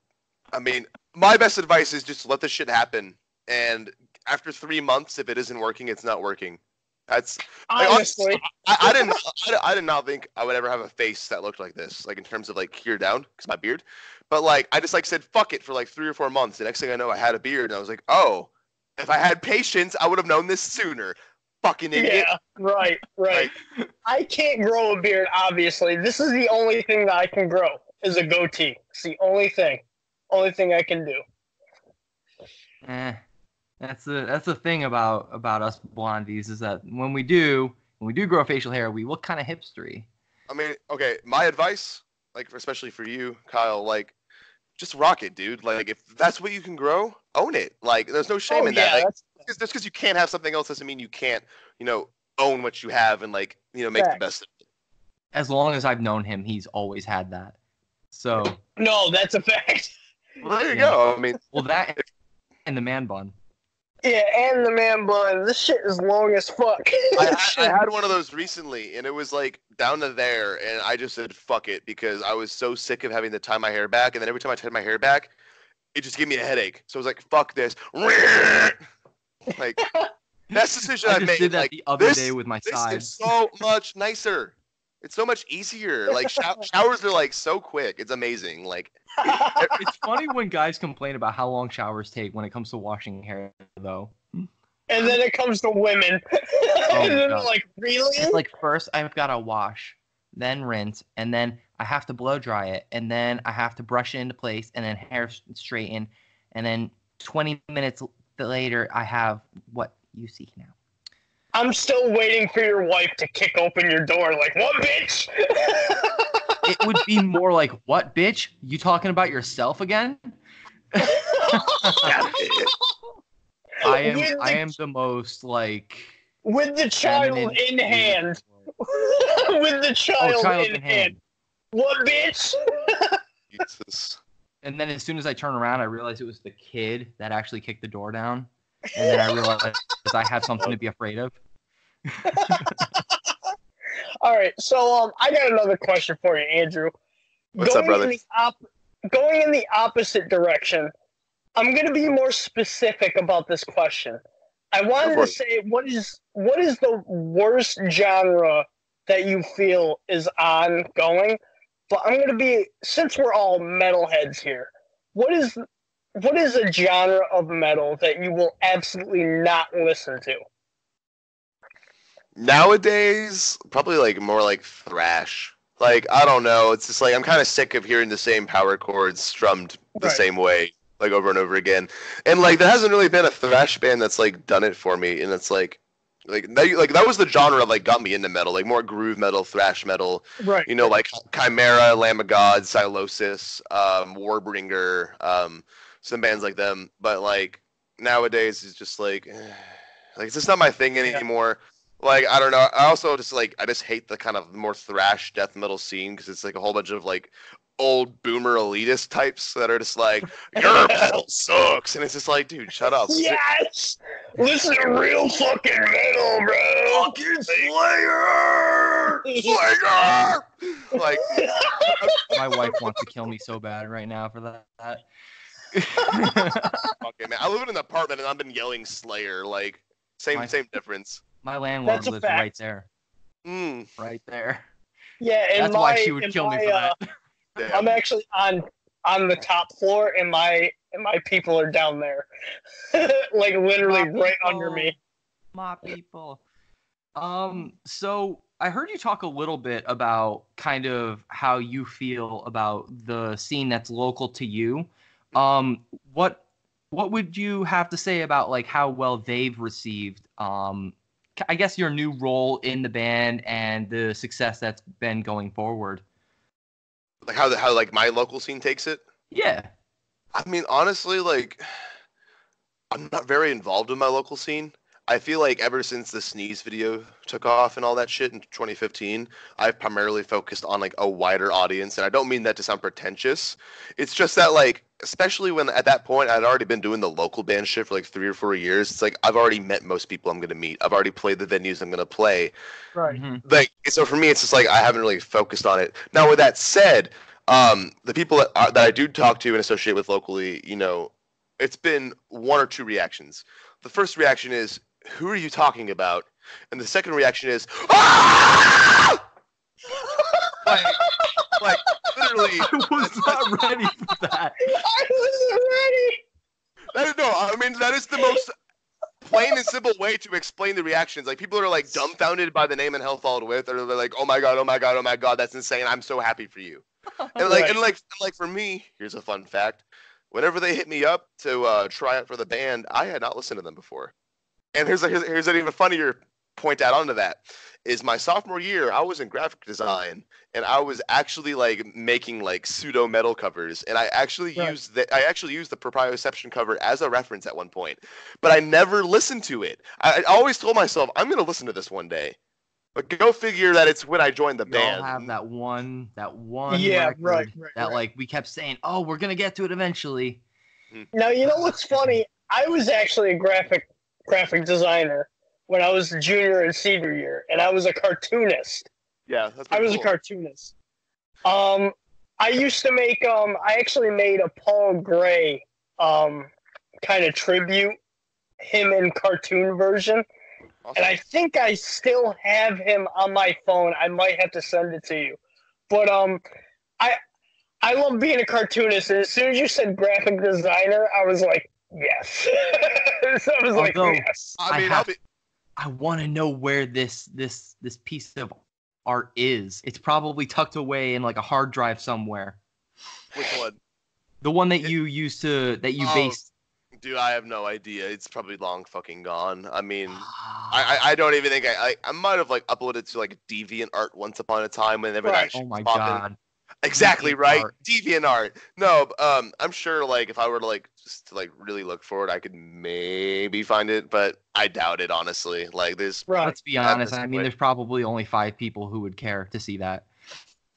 my best advice is just let this shit happen. And after 3 months, if it isn't working, it's not working. That's honestly. I did not think I would ever have a face that looked like this, like in terms of like here down, because my beard. But like I just like said fuck it for like 3 or 4 months. The next thing I know, I had a beard, and I was like, oh, if I had patience, I would have known this sooner. Fucking idiot. Yeah, right. I can't grow a beard. Obviously, this is the only thing that I can grow is a goatee. It's the only thing I can do. That's the thing about us blondies is that when we do grow facial hair, we look kind of hipstery. I mean, okay, my advice, like especially for you, Kyle, like just rock it, dude. Like if that's what you can grow, own it. Like there's no shame in that. Like, just because you can't have something else doesn't mean you can't own what you have and like, make the best of it. As long as I've known him, he's always had that. So. No, that's a fact. Well, there you go. I mean, well, that and the man bun. Yeah, and the man bun. This shit is long as fuck. I had one of those recently, and it was like down to there, and I just said fuck it because I was so sick of having to tie my hair back, and then every time I tied my hair back, it just gave me a headache. So I was like, fuck this. Like, that's the decision I made. I did that like, the other day with my sides. This is so much nicer. It's so much easier. Like showers are like so quick. It's amazing. Like it's funny when guys complain about how long showers take when it comes to washing hair, though. And then it comes to women. And then they're like, really? It's like first I've got to wash, then rinse, and then I have to blow dry it, and then I have to brush it into place, and then hair straighten, and then 20 minutes later I have what you see now. I'm still waiting for your wife to kick open your door like, what, bitch? It would be more like, what, bitch? You talking about yourself again? I am the most, like... With the child in hand. With the child in hand. What, bitch? Jesus. And then as soon as I turn around, I realized it was the kid that actually kicked the door down. And then I realized I have something to be afraid of. All right, so I got another question for you, Andrew. What's up, brother? Going in the opposite direction, I'm going to be more specific about this question. I wanted to say, what is the worst genre that you feel is ongoing? But I'm going to be, since we're all metalheads here, what is a genre of metal that you will absolutely not listen to? Nowadays, probably like more like thrash. Like, I don't know. It's just like I'm kind of sick of hearing the same power chords strummed the same way, like over and over again. And like there hasn't really been a thrash band that's like done it for me. And it's like that was the genre that like got me into metal, like more groove metal, thrash metal. Right. Like Chimera, Lamb of God, Silosis, Warbringer, some bands like them. But like nowadays it's just like it's just not my thing anymore. Like, I don't know. I also just hate the kind of more thrash death metal scene because it's like a whole bunch of like old boomer elitist types that are just like, your metal sucks. And it's just like, dude, shut up. Yes! Listen to real fucking metal, bro. Fucking Slayer! Slayer! Like, my wife wants to kill me so bad right now for that. Okay, man. I live in an apartment and I've been yelling Slayer. Like, same difference. My landlord lives right there. Right there. Yeah, and that's why she would kill me for that. I'm actually on the top floor, and my people are down there, like literally right under me. My people. So I heard you talk a little bit about kind of how you feel about the scene that's local to you. What would you have to say about like how well they've received I guess your new role in the band and the success that's been going forward? Like how like my local scene takes it? Yeah. I mean, honestly, like I'm not very involved in my local scene. I feel like ever since the Sneeze video took off and all that shit in 2015, I've primarily focused on like a wider audience. And I don't mean that to sound pretentious. It's just that like, especially when at that point I'd already been doing the local band shit for like 3 or 4 years. It's like I've already met most people I'm going to meet. I've already played the venues I'm going to play. Right. Mm-hmm. Like, so for me, it's just like I haven't really focused on it. Now, with that said, the people that I do talk to and associate with locally, it's been 1 or 2 reactions. The first reaction is, who are you talking about? And the second reaction is, ah! like literally. I was not ready for that. I wasn't ready. I mean, that is the most plain and simple way to explain the reactions. Like, people are like dumbfounded by the name and Hell Followed With, or they're like, oh my god, oh my god, oh my god, that's insane. I'm so happy for you. And like for me, here's a fun fact. Whenever they hit me up to try out for the band, I had not listened to them before. And here's an even funnier point out onto that is my sophomore year, I was in graphic design and I was actually like making like pseudo metal covers, and I actually used the proprioception cover as a reference at one point, but I never listened to it. I always told myself I'm gonna listen to this one day. But go figure that it's when I joined the band. All have that one yeah, record right, that like we kept saying, oh, we're gonna get to it eventually. Now you know what's funny? I was actually a graphic designer when I was junior and senior year, and I was a cartoonist. Yeah, that's I was cool. a cartoonist. I used to make I actually made a Paul Gray kind of tribute, him in cartoon version. Awesome. And I think I still have him on my phone. I might have to send it to you. But I love being a cartoonist, and as soon as you said graphic designer, I was like, yes. So I was like, yes. I want to know where this piece of art is. It's probably tucked away in like a hard drive somewhere. Which one? The one that you used to based. Dude, I have no idea. It's probably long fucking gone. I mean, I don't even think I might have like uploaded to like DeviantArt once upon a time whenever that shit was popping. God. Exactly right. DeviantArt. No, I'm sure like if I were to like just to like really look for it, I could maybe find it, but I doubt it honestly. Like there's Let's be honest. I mean, there's probably only 5 people who would care to see that.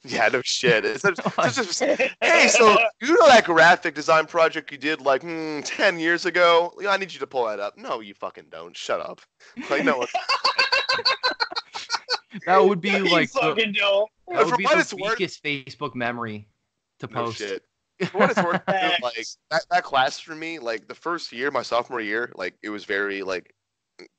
Yeah, no shit. Hey, so you know that graphic design project you did like 10 years ago? I need you to pull that up. No, you fucking don't. Shut up. Like no one. That would be like the weakest Facebook memory to post. No shit. For what it's worth, like that class for me, like the first year, my sophomore year, like it was very like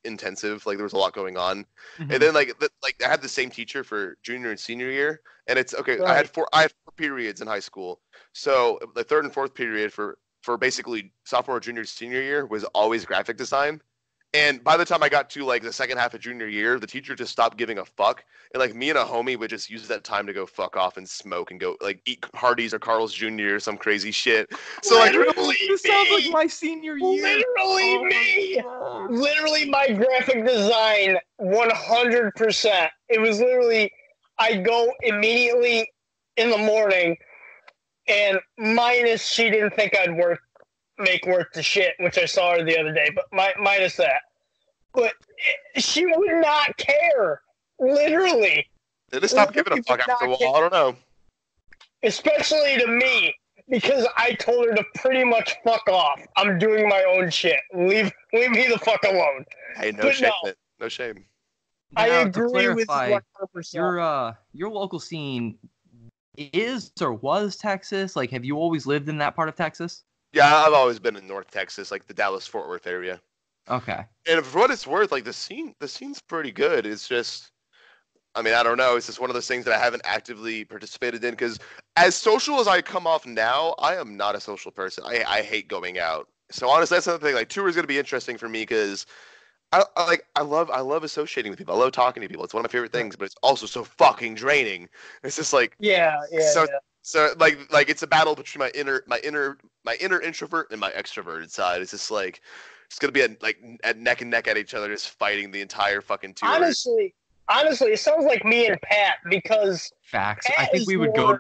intensive. Like there was a lot going on, and then like I had the same teacher for junior and senior year, and it's okay. Right. I had four periods in high school, so the third and fourth period for basically sophomore, junior, senior year was always graphic design. And by the time I got to like the second half of junior year, the teacher just stopped giving a fuck. And like me and a homie would just use that time to go fuck off and smoke and go like eat Hardee's or Carl's Jr. or some crazy shit. So like this sounds like my senior year. Literally my graphic design 100%. It was literally I'd go immediately in the morning, and minus she didn't think I'd make worth the shit, which I saw her the other day, but minus that. But she would not care. Literally. They just stopped giving a fuck after a while. I don't know. Especially to me, because I told her to pretty much fuck off. I'm doing my own shit. Leave me the fuck alone. Hey, no shame. No shame. I agree with you 100%. Your local scene is or was Texas? Like, have you always lived in that part of Texas? Yeah, I've always been in North Texas, like the Dallas-Fort Worth area. Okay. And for what it's worth, like the scene's pretty good. It's just, I mean, I don't know. It's just one of those things that I haven't actively participated in, because as social as I come off now, I am not a social person. I hate going out. So honestly, that's another thing. Like tour is going to be interesting for me because I love associating with people. I love talking to people. It's one of my favorite things, but it's also so fucking draining. It's just like So like it's a battle between my inner introvert and my extroverted side. It's just like it's gonna be at neck and neck at each other, just fighting the entire fucking tour. Honestly, it sounds like me and Pat, because facts. I think we would go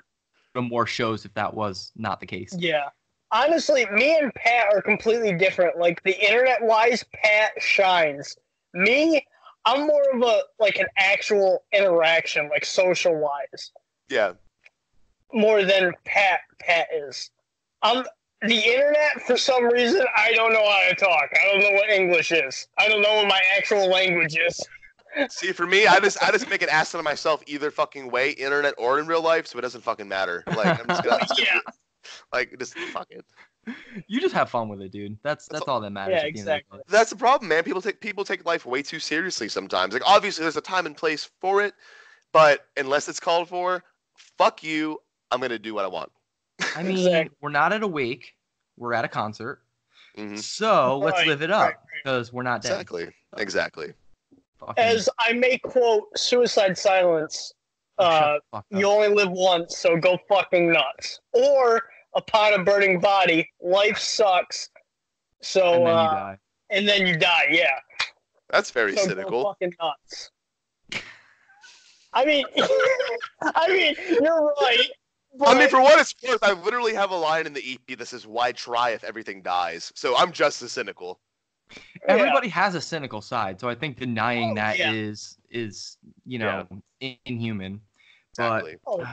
to more shows if that was not the case. Yeah. Honestly, me and Pat are completely different. Like the internet-wise, Pat shines. Me, I'm more of an actual interaction, like social-wise. Yeah. More than Pat is. The internet, for some reason, I don't know how to talk. I don't know what English is. I don't know what my actual language is. See, for me, I just make an ass out of myself either fucking way, internet or in real life, so it doesn't fucking matter. Like I'm just gonna just fuck it. You just have fun with it, dude. That's all that matters. Yeah, exactly. That's the problem, man. People take life way too seriously sometimes. Like obviously there's a time and place for it, but unless it's called for, fuck you. I'm gonna do what I want. I mean, we're not at a wake. We're at a concert. Mm-hmm. So let's live it up because we're not dead. Exactly. As I may quote Suicide Silence, you only live once, so go fucking nuts. Or upon a burning body, life sucks. So and then you die. Yeah. That's very so cynical. Go fucking nuts. I mean, you're right. But... I mean, for what it's worth, I literally have a line in the EP that says, "Why try if everything dies?" So I'm just as cynical. Everybody has a cynical side, so I think denying that is inhuman. Exactly. But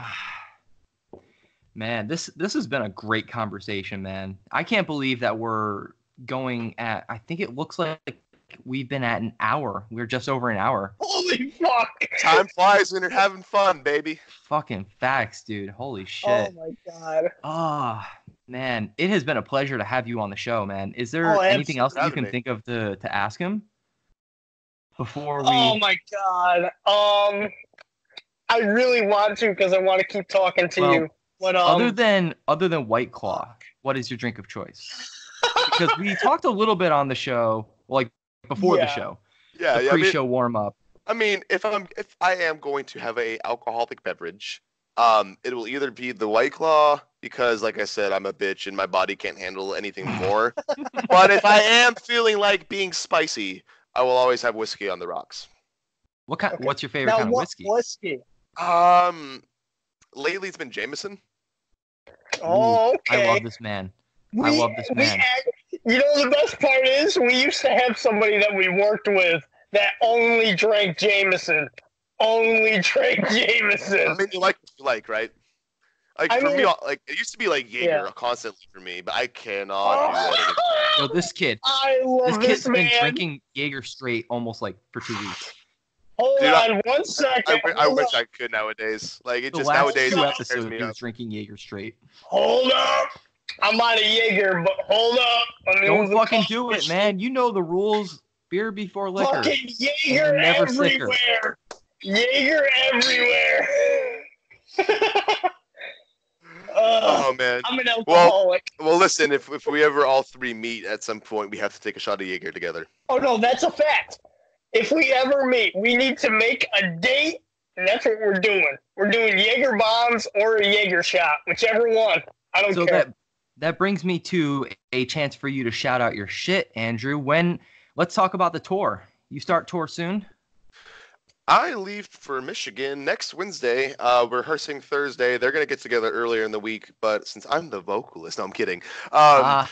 man, this has been a great conversation, man. I can't believe that we're going at. I think it looks like we've been at an hour. We're just over an hour. Holy fuck! Time flies when you're having fun, baby. Fucking facts, dude. Holy shit. Oh my god. Oh man, it has been a pleasure to have you on the show, man. Is there anything else that you can think of to ask him before we? Oh my god. I really want to because I want to keep talking to you. But other than White Claw, what is your drink of choice? Because we talked a little bit on the show, like before the show. Yeah, the pre-show warm up. I mean, if I am going to have a alcoholic beverage, it will either be the White Claw because, like I said, I'm a bitch and my body can't handle anything more. But if I am feeling like being spicy, I will always have whiskey on the rocks. What's your favorite kind of whiskey? Whiskey? Lately it's been Jameson. Oh, okay. I love this man. You know, the best part is we used to have somebody that we worked with that only drank Jameson. Only drank Jameson. I mean, you like what you like, right? Like for me, like it used to be like Jaeger constantly for me, but I cannot do that anymore. Yo, this kid. I love this kid's man. been drinking Jaeger straight almost like for 2 weeks. Hold on 1 second. I wish I could nowadays. Like it just nowadays. The last 2 episodes, he was drinking Jaeger straight. Hold up. I'm on a Jaeger, but hold up. Don't fucking do it, man. You know the rules. Beer before liquor. Fucking Jaeger everywhere. Jaeger everywhere. Oh man. I'm an alcoholic. Well, listen. If we ever all three meet at some point, we have to take a shot of Jaeger together. Oh no, that's a fact. If we ever meet, we need to make a date, and that's what we're doing. We're doing Jaeger bombs or a Jaeger shot, whichever one. I don't care. That brings me to a chance for you to shout out your shit, Andrew. Let's talk about the tour. You start tour soon? I leave for Michigan next Wednesday. We're rehearsing Thursday. They're going to get together earlier in the week, but since I'm the vocalist, no, I'm kidding. I'm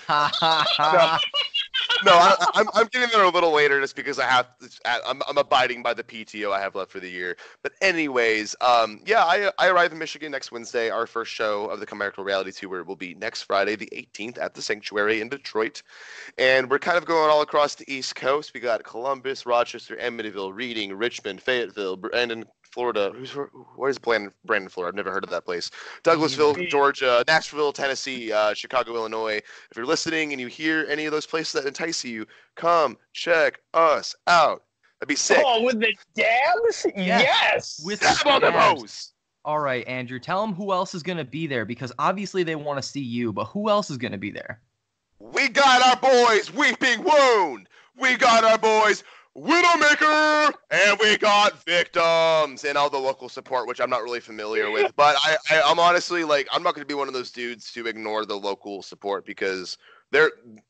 getting there a little later just because I'm abiding by the PTO I have left for the year. But anyways, I arrive in Michigan next Wednesday. Our first show of the Chimerical Reality Tour will be next Friday, the 18th, at the Sanctuary in Detroit. And we're kind of going all across the East Coast. We got Columbus, Rochester, Amityville, Reading, Richmond, Fayetteville, Brandon, Florida. Where's Brandon, Florida? I've never heard of that place. Douglasville, Georgia, Nashville, Tennessee, Chicago, Illinois. If you're listening and you hear any of those places that entice you, come check us out. That'd be sick. Oh, with the dabs? Yes. With dab on the hose. All right, Andrew, tell them who else is going to be there because obviously they want to see you, but who else is going to be there? We got our boys, Weeping Wound. We got our boys, Widowmaker, and we got Victims, and all the local support, which I'm not really familiar with. But I'm honestly I'm not going to be one of those dudes to ignore the local support because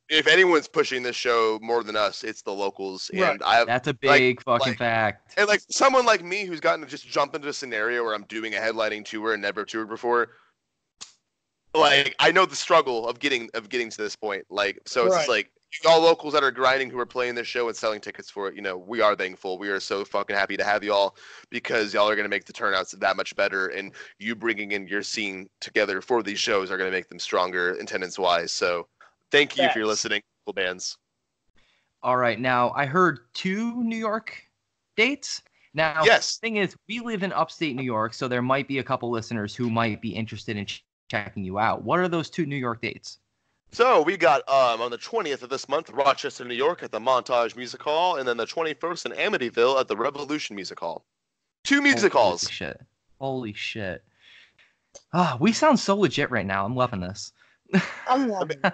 if anyone's pushing this show more than us, it's the locals. Right. And that's a big fucking fact. And someone like me who's gotten to just jump into a scenario where I'm doing a headlining tour and never toured before. I know the struggle of getting to this point. It's just y'all locals that are grinding who are playing this show and selling tickets for it, we are thankful. We are so fucking happy to have y'all because y'all are going to make the turnouts that much better. And you bringing in your scene together for these shows are going to make them stronger attendance-wise. So thank you if you're listening, cool bands. All right. Now, I heard 2 New York dates. Now, yes. The thing is, we live in upstate New York, so there might be a couple listeners who might be interested in checking you out. What are those 2 New York dates? So we got on the 20th of this month, Rochester, New York at the Montage Music Hall, and then the 21st in Amityville at the Revolution Music Hall. 2 music halls. Holy shit. We sound so legit right now. I'm loving this. I'm loving it.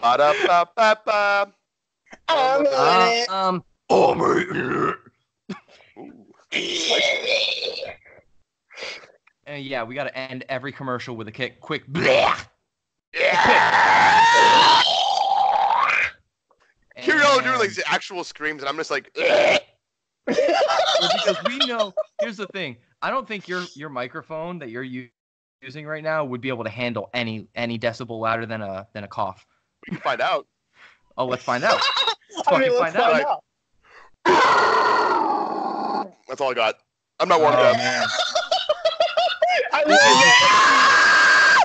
Ba-da-ba-ba-ba. I'm loving it. Yeah, we got to end every commercial with a quick bleh. Yeah. y'all are doing like the actual screams, and I'm just like. Because we know. Here's the thing. I don't think your microphone that you're using right now would be able to handle any decibel louder than a cough. We can find out. Oh, let's find out. Let's find out. That's all I got. I'm not warmed up. Man. I love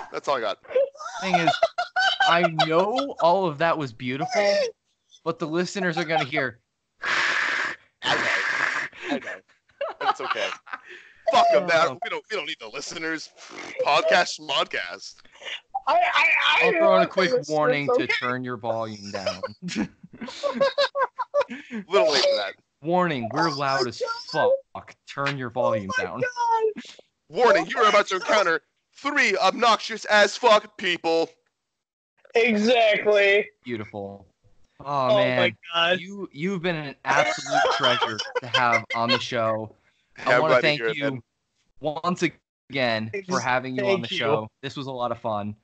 it. That's all I got. Thing is, I know all of that was beautiful, but the listeners are gonna hear. I know. That's okay. Fuck them, man. We don't need the listeners. Podcast. I'll throw in a quick warning to turn your volume down. Little late for that. Warning, we're loud as fuck. Turn your volume down. God. Warning, you are about to encounter 3 obnoxious as fuck people. Exactly. Beautiful. Oh man, my God. You've been an absolute treasure to have on the show. I want to thank you once again for having you on the show. This was a lot of fun.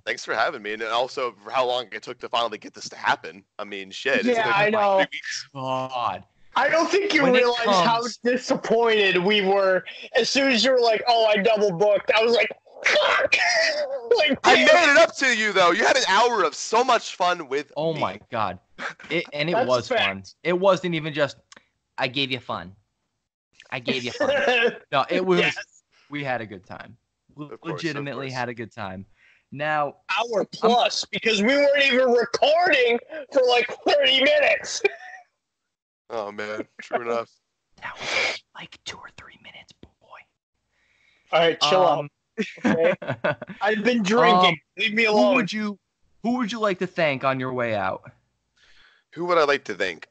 Thanks for having me, and also for how long it took to finally get this to happen. I mean, shit. Yeah, I know. God. I don't think you realize how disappointed we were as soon as you were like, "Oh, I double booked." I was like, "Fuck!" Like, I made it up to you though. You had an hour of so much fun with. Oh me. my God, it That's was fact. fun. It wasn't even just I gave you fun. I gave you fun. No, it was. Yes. We had a good time. Of course, Legitimately of course. had a good time. Now, hour plus because we weren't even recording for like 30 minutes. Oh man, true enough. that was like 2 or 3 minutes, boy. All right, chill out. Okay? I've been drinking. Leave me alone. Who would you like to thank on your way out? Who would I like to thank?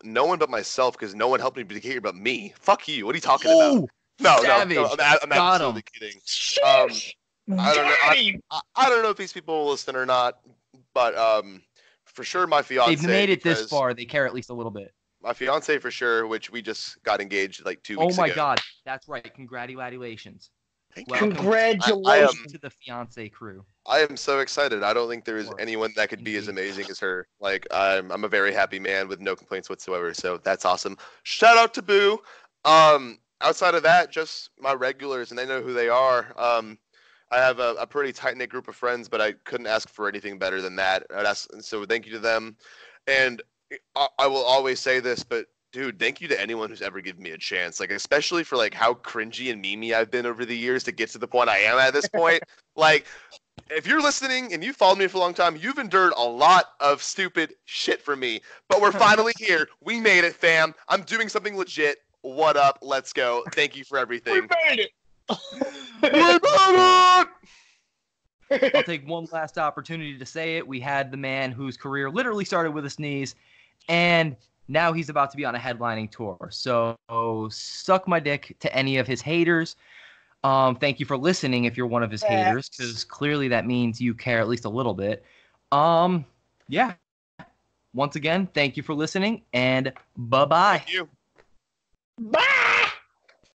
No one but myself, because no one helped me be here but me. Fuck you. What are you talking about? No, savage. I'm Got absolutely him. kidding. Sheesh. I don't know. Daddy. I don't know if these people will listen or not, but for sure my fiance. They've made it this far. They care at least a little bit. My fiance for sure, which we just got engaged like 2 weeks ago. Oh my God, that's right. Congratulations. Thank you. Congratulations to the fiance crew. I am so excited. I don't think there is anyone that could be as amazing as her. Like I'm a very happy man with no complaints whatsoever. So that's awesome. Shout out to Boo. Outside of that, just my regulars, and they know who they are. I have a pretty tight-knit group of friends, but I couldn't ask for anything better than that. So thank you to them. And I will always say this, but dude, thank you to anyone who's ever given me a chance. Like, especially for like how cringy and memey I've been over the years to get to the point I am at this point. Like, if you're listening and you followed me for a long time, you've endured a lot of stupid shit from me. But we're finally here. We made it, fam. I'm doing something legit. What up? Let's go. Thank you for everything. We made it. We made it! I'll take one last opportunity to say it. We had the man whose career literally started with a sneeze, and now he's about to be on a headlining tour. So suck my dick to any of his haters. Thank you for listening if you're one of his haters, because clearly that means you care at least a little bit. Yeah. Once again, thank you for listening, and bye-bye. Thank you. Bye.